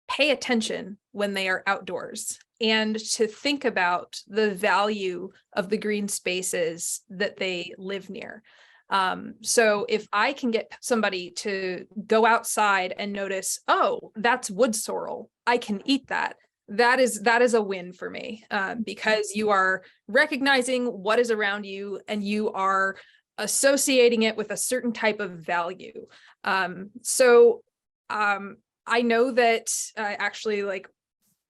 pay attention when they are outdoors and to think about the value of the green spaces that they live near. So if I can get somebody to go outside and notice, oh, that's wood sorrel, I can eat that. that is a win for me, because you are recognizing what is around you and you are associating it with a certain type of value. I know that actually, like,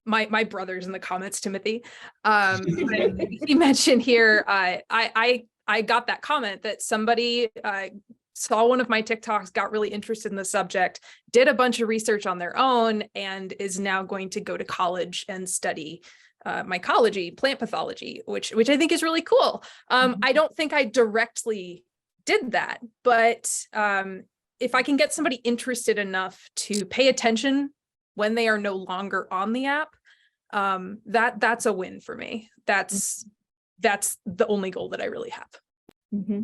my brother's in the comments, Timothy. He mentioned here, I got that comment that somebody saw one of my TikToks, got really interested in the subject, did a bunch of research on their own, and is now going to go to college and study mycology, plant pathology, which I think is really cool. I don't think I directly did that, but if I can get somebody interested enough to pay attention when they are no longer on the app, that's a win for me. That's the only goal that I really have. Mm-hmm.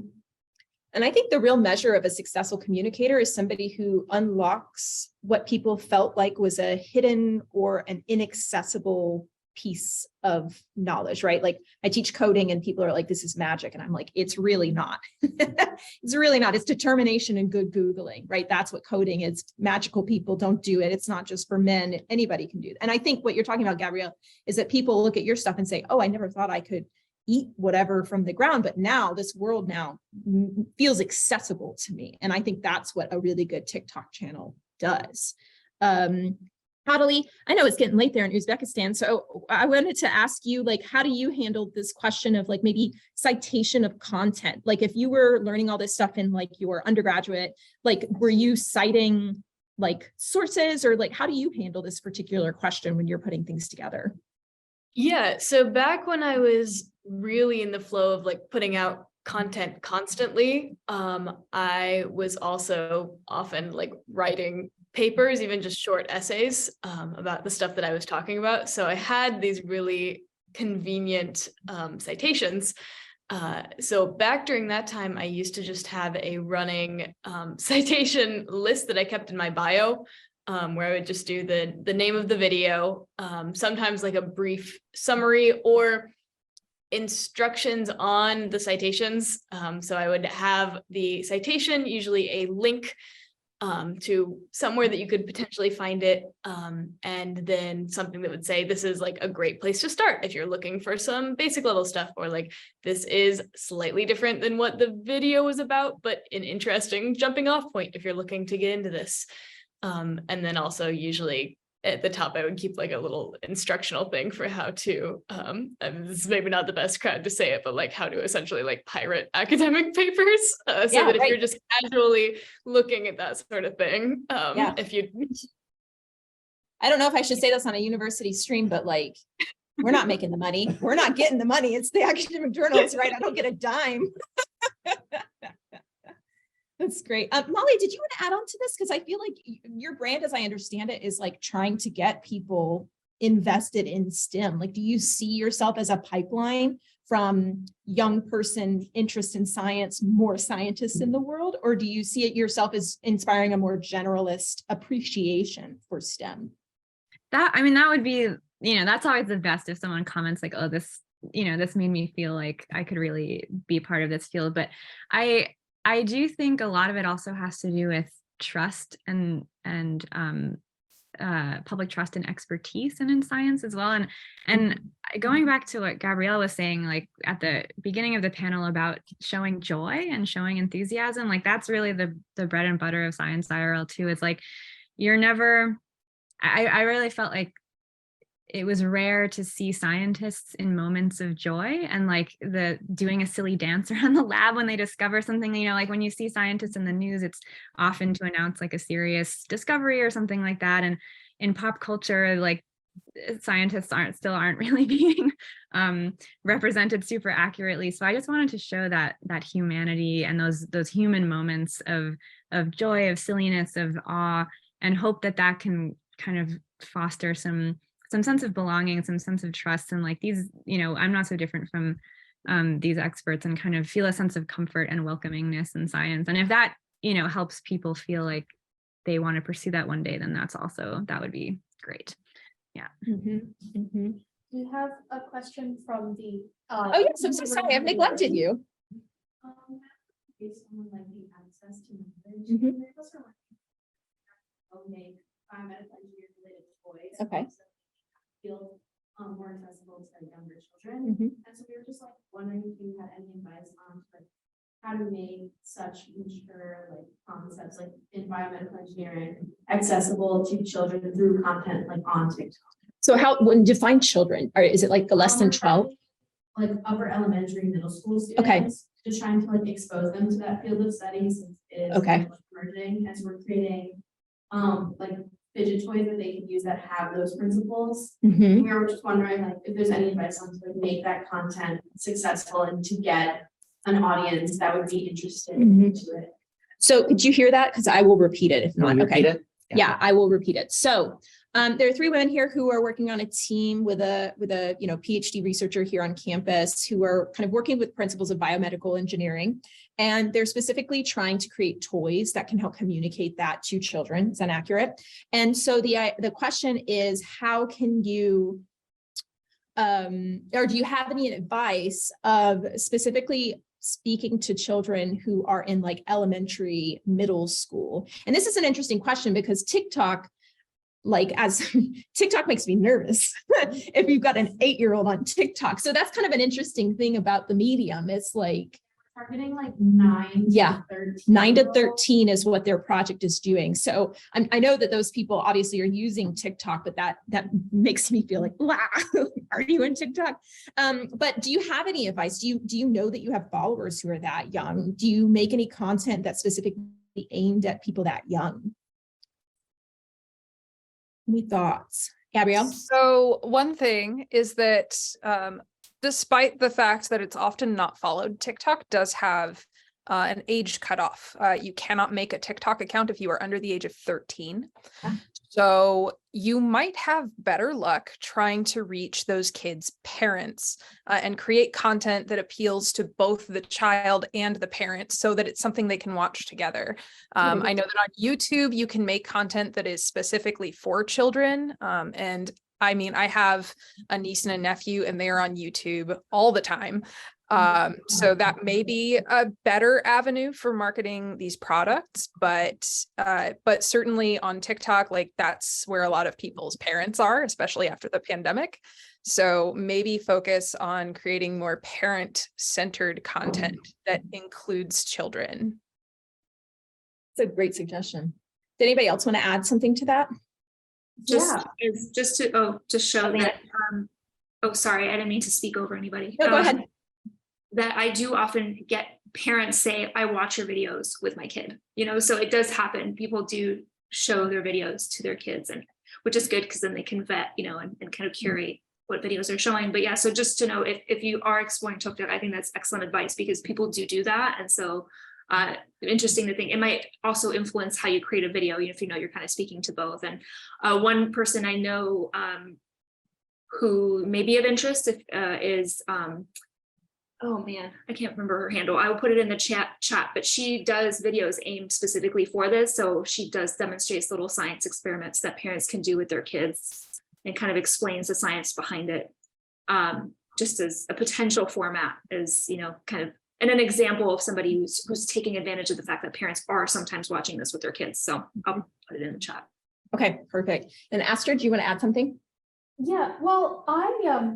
And I think the real measure of a successful communicator is somebody who unlocks what people felt like was a hidden or an inaccessible piece of knowledge, right? Like, I teach coding and people are like, this is magic. And I'm like, it's really not. It's really not. It's determination and good Googling, right? That's what coding is. Magical people don't do it. It's not just for men. Anybody can do it. And I think what you're talking about, Gabrielle, is that people look at your stuff and say, oh, I never thought I could eat whatever from the ground, but now this world now feels accessible to me. And I think that's what a really good TikTok channel does. Natalie, I know it's getting late there in Uzbekistan, so I wanted to ask you, like, how do you handle this question of, like, maybe citation of content? Like, if you were learning all this stuff in, like, your undergraduate, like, were you citing, like, sources, or, like, how do you handle this particular question when you're putting things together? Yeah, so back when I was really in the flow of, like, putting out content constantly, I was also often, like, writing papers, even just short essays, about the stuff that I was talking about. So I had these really convenient citations. So back during that time, I used to just have a running citation list that I kept in my bio, where I would just do the name of the video, sometimes like a brief summary or instructions on the citations. So I would have the citation, usually a link to somewhere that you could potentially find it, and then something that would say, this is, like, a great place to start if you're looking for some basic level stuff, or, like, this is slightly different than what the video was about, but an interesting jumping off point if you're looking to get into this. And then also, usually at the top, I would keep, like, a little instructional thing for how to, and this is maybe not the best crowd to say it, but, like, how to essentially, like, pirate academic papers, so that if you're just casually looking at that sort of thing, if you, I don't know if I should say this on a university stream, but, like, we're not making the money. We're not getting the money. It's the academic journals, right? I don't get a dime. That's great. Molly, did you want to add on to this? Because I feel like your brand, as I understand it, is, like, trying to get people invested in STEM. Like, do you see yourself as a pipeline from young person interest in science, more scientists in the world? Or do you see it yourself as inspiring a more generalist appreciation for STEM? That would be, that's always the best if someone comments like, oh, this, this made me feel like I could really be part of this field. But I do think a lot of it also has to do with trust and public trust and expertise and in science as well. And going back to what Gabrielle was saying, like, at the beginning of the panel about showing joy and showing enthusiasm, like, that's really the bread and butter of Science IRL too. It's like, I really felt like it was rare to see scientists in moments of joy and, like, doing a silly dance around the lab when they discover something. Like, when you see scientists in the news, it's often to announce, like, a serious discovery or something like that. And in pop culture, like, scientists aren't really being represented super accurately. So I just wanted to show that humanity and those human moments of joy, of silliness, of awe, and hope that can kind of foster some sense of belonging, some sense of trust. And, like, these, I'm not so different from these experts, and kind of feel a sense of comfort and welcomingness in science. And if that, helps people feel like they want to pursue that one day, then that would be great. Yeah. Do you have a question from the oh yes, I'm so sorry, I've neglected you. Based on, like, the access to knowledge, there's also, like, make biomedical engineering related toys. Okay. feel more accessible to younger children. Mhm. And so we were just like wondering if you had any advice on like how to make such mature like concepts like in biomedical engineering accessible to children through content like on TikTok. So how, when define children, or is it like the less than 12? Like upper elementary, middle school students. Okay. Just trying to like expose them to that field of study since it is Okay. like, emerging as we're creating like fidget toys that they can use that have those principles. Mhm. We were just wondering like if there's any advice on to like make that content successful and to get an audience that would be interested into it. So could you hear that? Because I will repeat it if You want not. me to repeat Okay. it? Yeah, I will repeat it. So there are 3 women here who are working on a team with a PhD researcher here on campus who are kind of working with principles of biomedical engineering. And they're specifically trying to create toys that can help communicate that to children. Is that accurate? And so the question is, how can you, or do you have any advice of specifically speaking to children who are in like elementary, middle school? And this is an interesting question because TikTok, like as TikTok makes me nervous if you've got an 8-year-old on TikTok. So that's kind of an interesting thing about the medium. It's like Targeting like 9 Yeah. to 13. 9 to 13 is what their project is doing. So I know that those people obviously are using TikTok, but that makes me feel like, wow, are you in TikTok? But do you have any advice? Do you know that you have followers who are that young? Do you make any content that's specifically aimed at people that young? Any thoughts? Gabrielle? So one thing is that despite the fact that it's often not followed, TikTok does have an age cutoff. You cannot make a TikTok account if you are under the age of 13. So you might have better luck trying to reach those kids' parents and create content that appeals to both the child and the parent so that it's something they can watch together. I know that on YouTube, you can make content that is specifically for children. And I mean, I have a niece and a nephew and they're on YouTube all the time. So that may be a better avenue for marketing these products, but certainly on TikTok, like that's where a lot of people's parents are, especially after the pandemic. So maybe focus on creating more parent-centered content that includes children. It's a great suggestion. Did anybody else want to add something to that? Just to show that sorry, I didn't mean to speak over anybody. No, go ahead. That I do often get parents say, I watch your videos with my kid, so it does happen. People do show their videos to their kids, and which is good because then they can vet, and kind of curate what videos they're showing. But yeah, so just to know if you are exploring TikTok, I think that's excellent advice because people do that. And so interesting to think it might also influence how you create a video, if you're kind of speaking to both. And one person I know who may be of interest is oh man, I can't remember her handle. I will put it in the chat, but she does videos aimed specifically for this. So she demonstrates little science experiments that parents can do with their kids and kind of explains the science behind it. Just as a potential format is, kind of, and an example of somebody who's taking advantage of the fact that parents are sometimes watching this with their kids. So I'll put it in the chat. Okay, perfect. And Astrid, do you want to add something? Yeah, well, I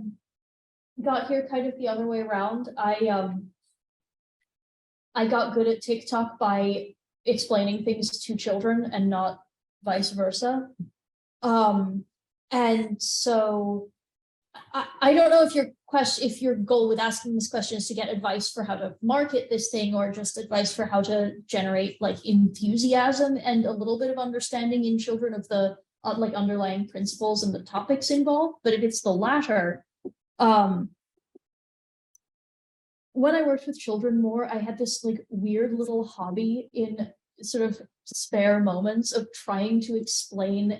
got here kind of the other way around. I got good at TikTok by explaining things to children and not vice versa. And so I don't know if your goal with asking this question is to get advice for how to market this thing or just advice for how to generate like enthusiasm and a little bit of understanding in children of the like underlying principles and the topics involved. But if it's the latter, when I worked with children more, I had this like weird little hobby in sort of spare moments of trying to explain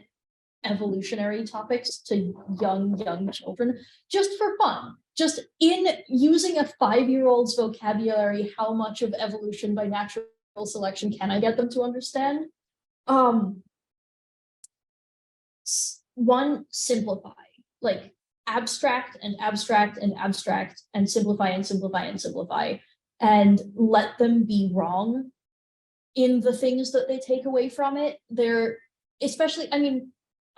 evolutionary topics to young children just for fun, just in using a 5-year-old's vocabulary. How much of evolution by natural selection can I get them to understand? One, simplify, like abstract and abstract and abstract and simplify and simplify and simplify, and let them be wrong in the things that they take away from it. They're especially, I mean,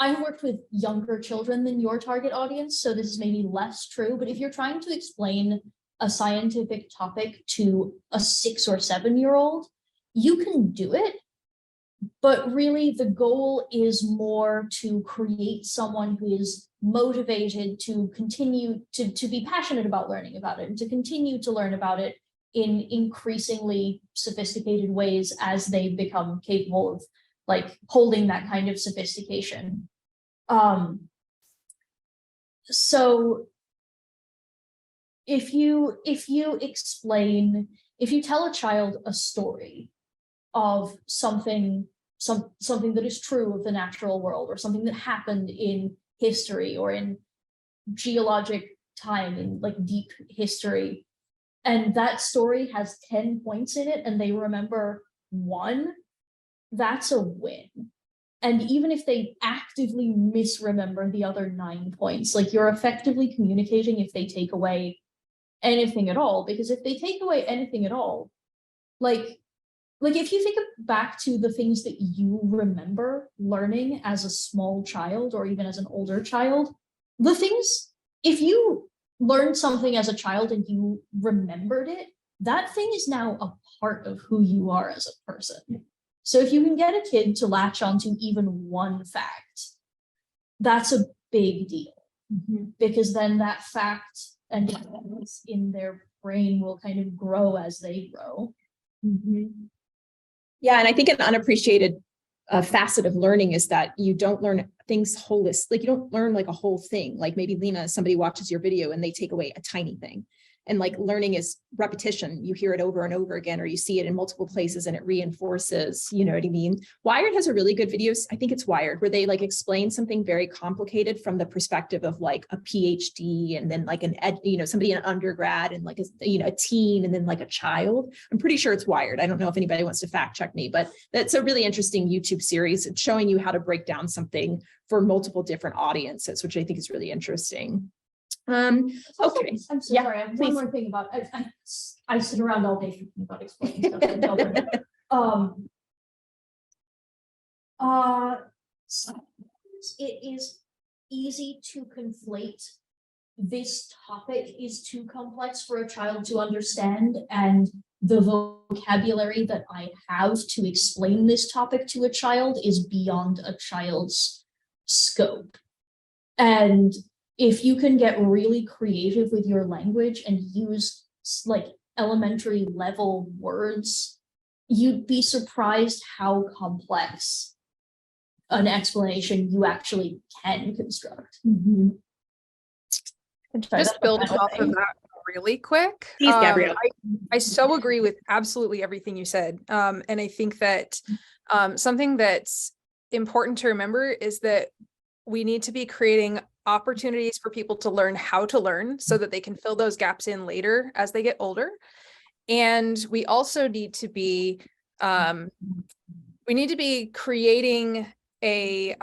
I've worked with younger children than your target audience, so this is maybe less true, but if you're trying to explain a scientific topic to a 6 or 7-year-old, you can do it, but really the goal is more to create someone who is motivated to continue to be passionate about learning about it and to continue to learn about it in increasingly sophisticated ways as they become capable of like holding that kind of sophistication. So if you tell a child a story of something that is true of the natural world, or something that happened in history or in geologic time, in like deep history, and that story has 10 points in it and they remember 1, that's a win. And even if they actively misremember the other 9 points, like you're effectively communicating if they take away anything at all. Because if they take away anything at all, like if you think back to the things that you remember learning as a small child or even as an older child, the things, if you learned something as a child and you remembered it, that thing is now a part of who you are as a person. So if you can get a kid to latch onto even 1 fact, that's a big deal, because then that fact and in their brain will kind of grow as they grow. Yeah, and I think an unappreciated facet of learning is that you don't learn things holistic. Like you don't learn like a whole thing. Like maybe Lena, somebody watches your video and they take away a tiny thing. And like learning is repetition. You hear it over and over again, or you see it in multiple places and it reinforces, you know what I mean? Wired has a really good video. I think it's Wired, where they like explain something very complicated from the perspective of like a PhD and then like somebody in undergrad and like a teen and then like a child. I'm pretty sure it's Wired. I don't know if anybody wants to fact check me, but that's a really interesting YouTube series. It's showing you how to break down something for multiple different audiences, which I think is really interesting. Okay. I'm sorry. I have one more thing about I sit around all day thinking about explaining stuff to children. Sometimes it is easy to conflate. This topic is too complex for a child to understand, and the vocabulary that I have to explain this topic to a child is beyond a child's scope. And if you can get really creative with your language and use like elementary level words, you'd be surprised how complex an explanation you actually can construct. Just build off of that really quick. Please, Gabrielle. I so agree with absolutely everything you said. And I think that something that's important to remember is that we need to be creating opportunities for people to learn how to learn so that they can fill those gaps in later as they get older. And we also need to be creating a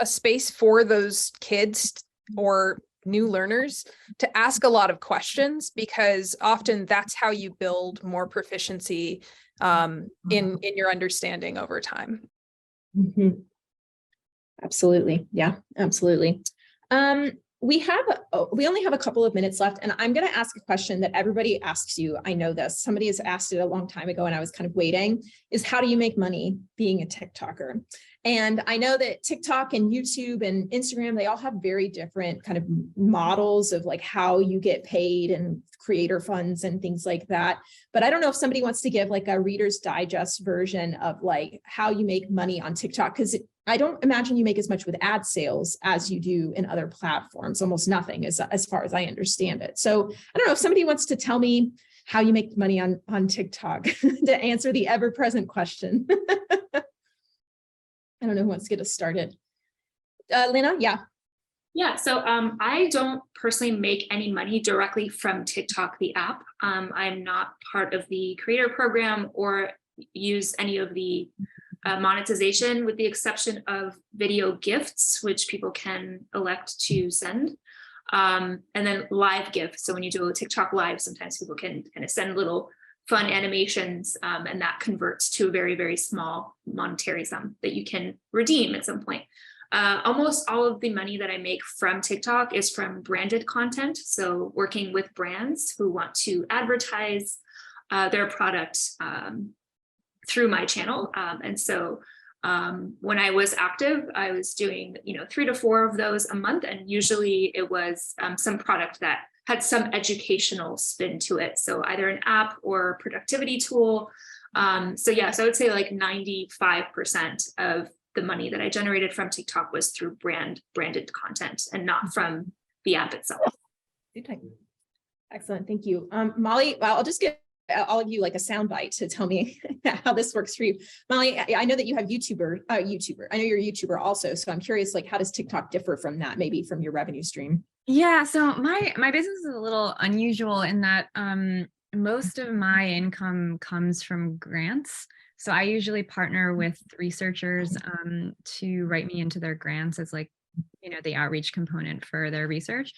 space for those kids or new learners to ask a lot of questions, because often that's how you build more proficiency in your understanding over time. Absolutely. Yeah, absolutely. We only have a couple of minutes left, and I'm going to ask a question that everybody asks you. I know this. Somebody has asked it a long time ago, and I was kind of waiting, is how do you make money being a TikToker? And I know that TikTok and YouTube and Instagram, they all have very different kind of models of like how you get paid and creator funds and things like that. But I don't know if somebody wants to give like a Reader's Digest version of like how you make money on TikTok, because I don't imagine you make as much with ad sales as you do in other platforms, almost nothing as far as I understand it. So I don't know if somebody wants to tell me how you make money on TikTok to answer the ever-present question. I don't know who wants to get us started. Lena, yeah. Yeah, so I don't personally make any money directly from TikTok, the app. I'm not part of the creator program or use any of the monetization, with the exception of video gifts, which people can elect to send. And then live gifts. So when you do a TikTok live, sometimes people can kind of send little fun animations, and that converts to a very, very small monetary sum that you can redeem at some point. Almost all of the money that I make from TikTok is from branded content. So working with brands who want to advertise their product through my channel. And so when I was active, I was doing, 3 to 4 of those a month. And usually it was some product that had some educational spin to it. So either an app or productivity tool. So I would say like 95% of the money that I generated from TikTok was through branded content and not from the app itself. Excellent, thank you. Molly, well, I'll just give all of you like a soundbite to tell me how this works for you. Molly, I know that you have YouTuber. I know you're a YouTuber also. So I'm curious, like, how does TikTok differ from that, maybe from your revenue stream? Yeah, so my business is a little unusual in that most of my income comes from grants. So I usually partner with researchers to write me into their grants as like, the outreach component for their research.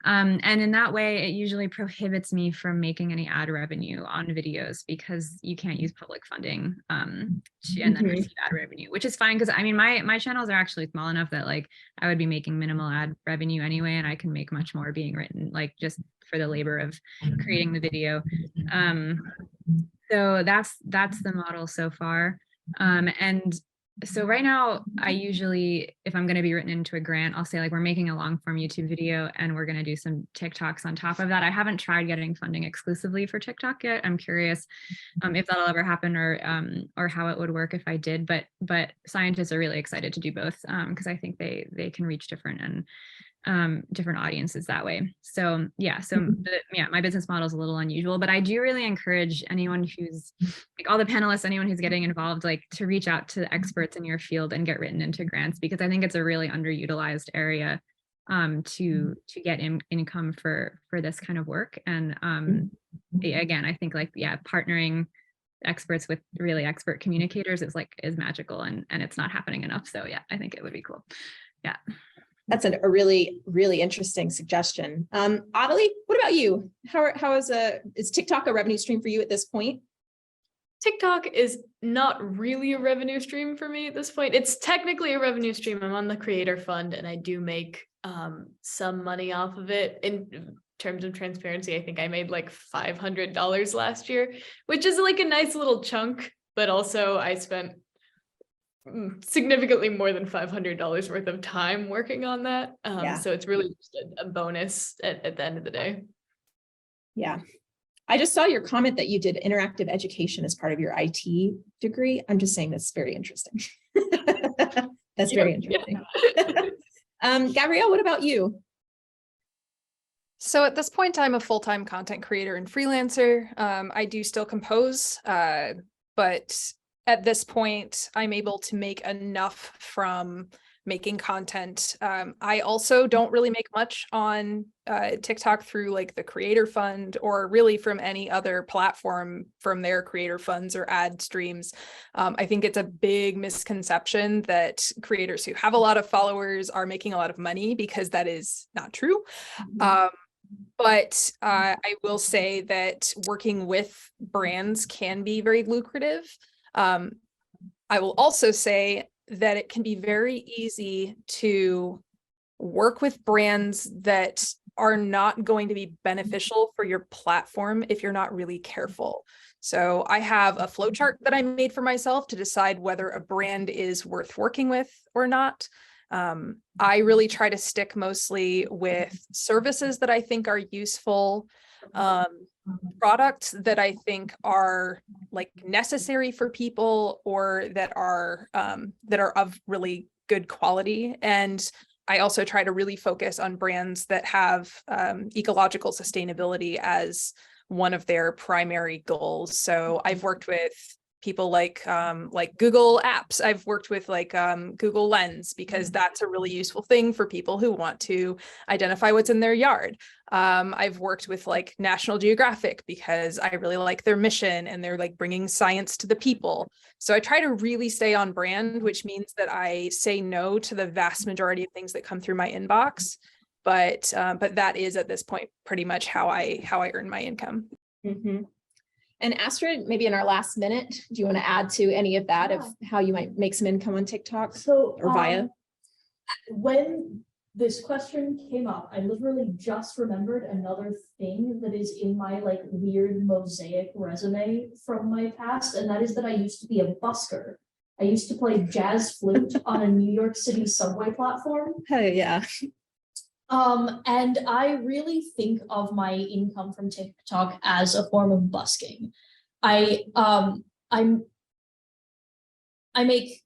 And in that way, it usually prohibits me from making any ad revenue on videos because you can't use public funding and then receive ad revenue, which is fine because I mean, my channels are actually small enough that like I would be making minimal ad revenue anyway, and I can make much more being written, like just for the labor of creating the video. So that's the model so far. And so right now, I usually, if I'm going to be written into a grant, I'll say like, we're making a long form YouTube video and we're going to do some TikToks on top of that. I haven't tried getting funding exclusively for TikTok yet. I'm curious if that'll ever happen or how it would work if I did, but scientists are really excited to do both because I think they can reach different audiences that way. So my business model is a little unusual, but I do really encourage anyone who's like all the panelists, anyone who's getting involved, like to reach out to experts in your field and get written into grants, because I think it's a really underutilized area to get income for this kind of work. And again, I think partnering experts with really expert communicators is magical, and it's not happening enough. So yeah, I think it would be cool. Yeah. That's a really, really interesting suggestion. Adelie, what about you? Is TikTok a revenue stream for you at this point? TikTok is not really a revenue stream for me at this point. It's technically a revenue stream. I'm on the creator fund and I do make some money off of it. In terms of transparency, I think I made like $500 last year, which is like a nice little chunk, but also I spent significantly more than $500 worth of time working on that. So it's really just a bonus at the end of the day. Yeah. I just saw your comment that you did interactive education as part of your IT degree. I'm just saying that's very interesting. That's very interesting. Gabrielle, what about you? So at this point, I'm a full-time content creator and freelancer. I do still compose, but at this point, I'm able to make enough from making content. I also don't really make much on TikTok through like the creator fund or really from any other platform from their creator funds or ad streams. I think it's a big misconception that creators who have a lot of followers are making a lot of money, because that is not true. But I will say that working with brands can be very lucrative. I will also say that it can be very easy to work with brands that are not going to be beneficial for your platform if you're not really careful. So I have a flowchart that I made for myself to decide whether a brand is worth working with or not. I really try to stick mostly with services that I think are useful, products that I think are like necessary for people, or that are of really good quality. And I also try to really focus on brands that have ecological sustainability as one of their primary goals. So I've worked with people like Google Apps. I've worked with Google Lens, because that's a really useful thing for people who want to identify what's in their yard. I've worked with like National Geographic because I really like their mission and they're like bringing science to the people. So I try to really stay on brand, which means that I say no to the vast majority of things that come through my inbox. But that is at this point pretty much how I earn my income. Mm-hmm. And Astrid, maybe in our last minute, do you want to add to any of that, of how you might make some income on TikTok or via? when this question came up, I literally just remembered another thing that is in my like weird mosaic resume from my past, and that is that I used to be a busker. I used to play jazz flute on a New York City subway platform. Hell yeah. And I really think of my income from TikTok as a form of busking. I make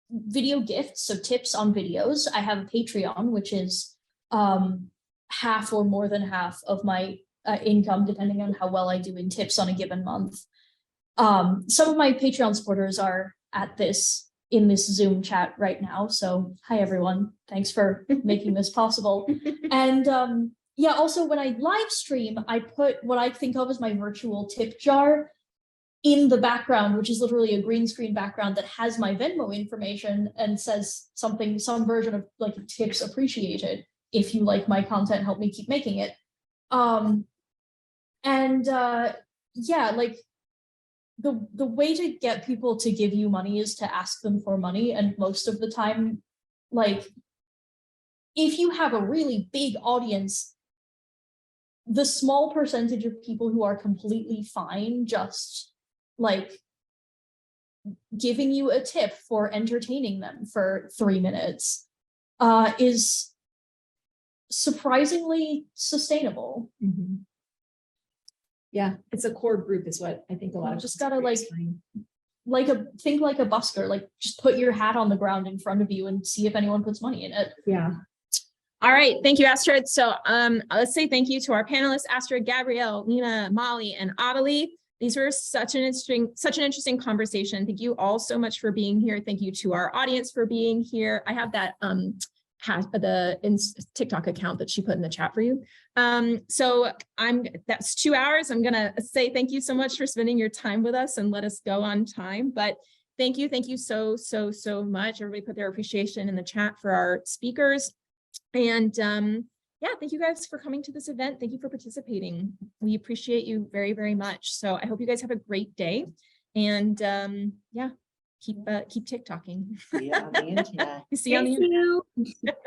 video gifts, so tips on videos. I have a Patreon, which is half or more than half of my income, depending on how well I do in tips on a given month. Some of my Patreon supporters are in this Zoom chat right now. So hi everyone, thanks for making this possible. And yeah, also when I live stream, I put what I think of as my virtual tip jar in the background, which is literally a green screen background that has my Venmo information and says something, some version of like tips appreciated. If you like my content, help me keep making it. Yeah, like the way to get people to give you money is to ask them for money. And most of the time, like if you have a really big audience, the small percentage of people who are completely fine just like giving you a tip for entertaining them for 3 minutes is surprisingly sustainable. Mm-hmm. Yeah, it's a core group is what I think a lot of just gotta think like a busker, like just put your hat on the ground in front of you and see if anyone puts money in it. Yeah. All right, thank you, Astrid. So let's say thank you to our panelists, Astrid, Gabrielle, Nina, Molly, and Adelie. These were such an interesting conversation. Thank you all so much for being here. Thank you to our audience for being here. I have that TikTok account that she put in the chat for you. So that's 2 hours. I'm gonna say thank you so much for spending your time with us and let us go on time. But thank you so much. Everybody put their appreciation in the chat for our speakers. And yeah, thank you guys for coming to this event. Thank you for participating. We appreciate you very, very much. So I hope you guys have a great day. And yeah, keep TikToking. See you on the internet. See you on the internet.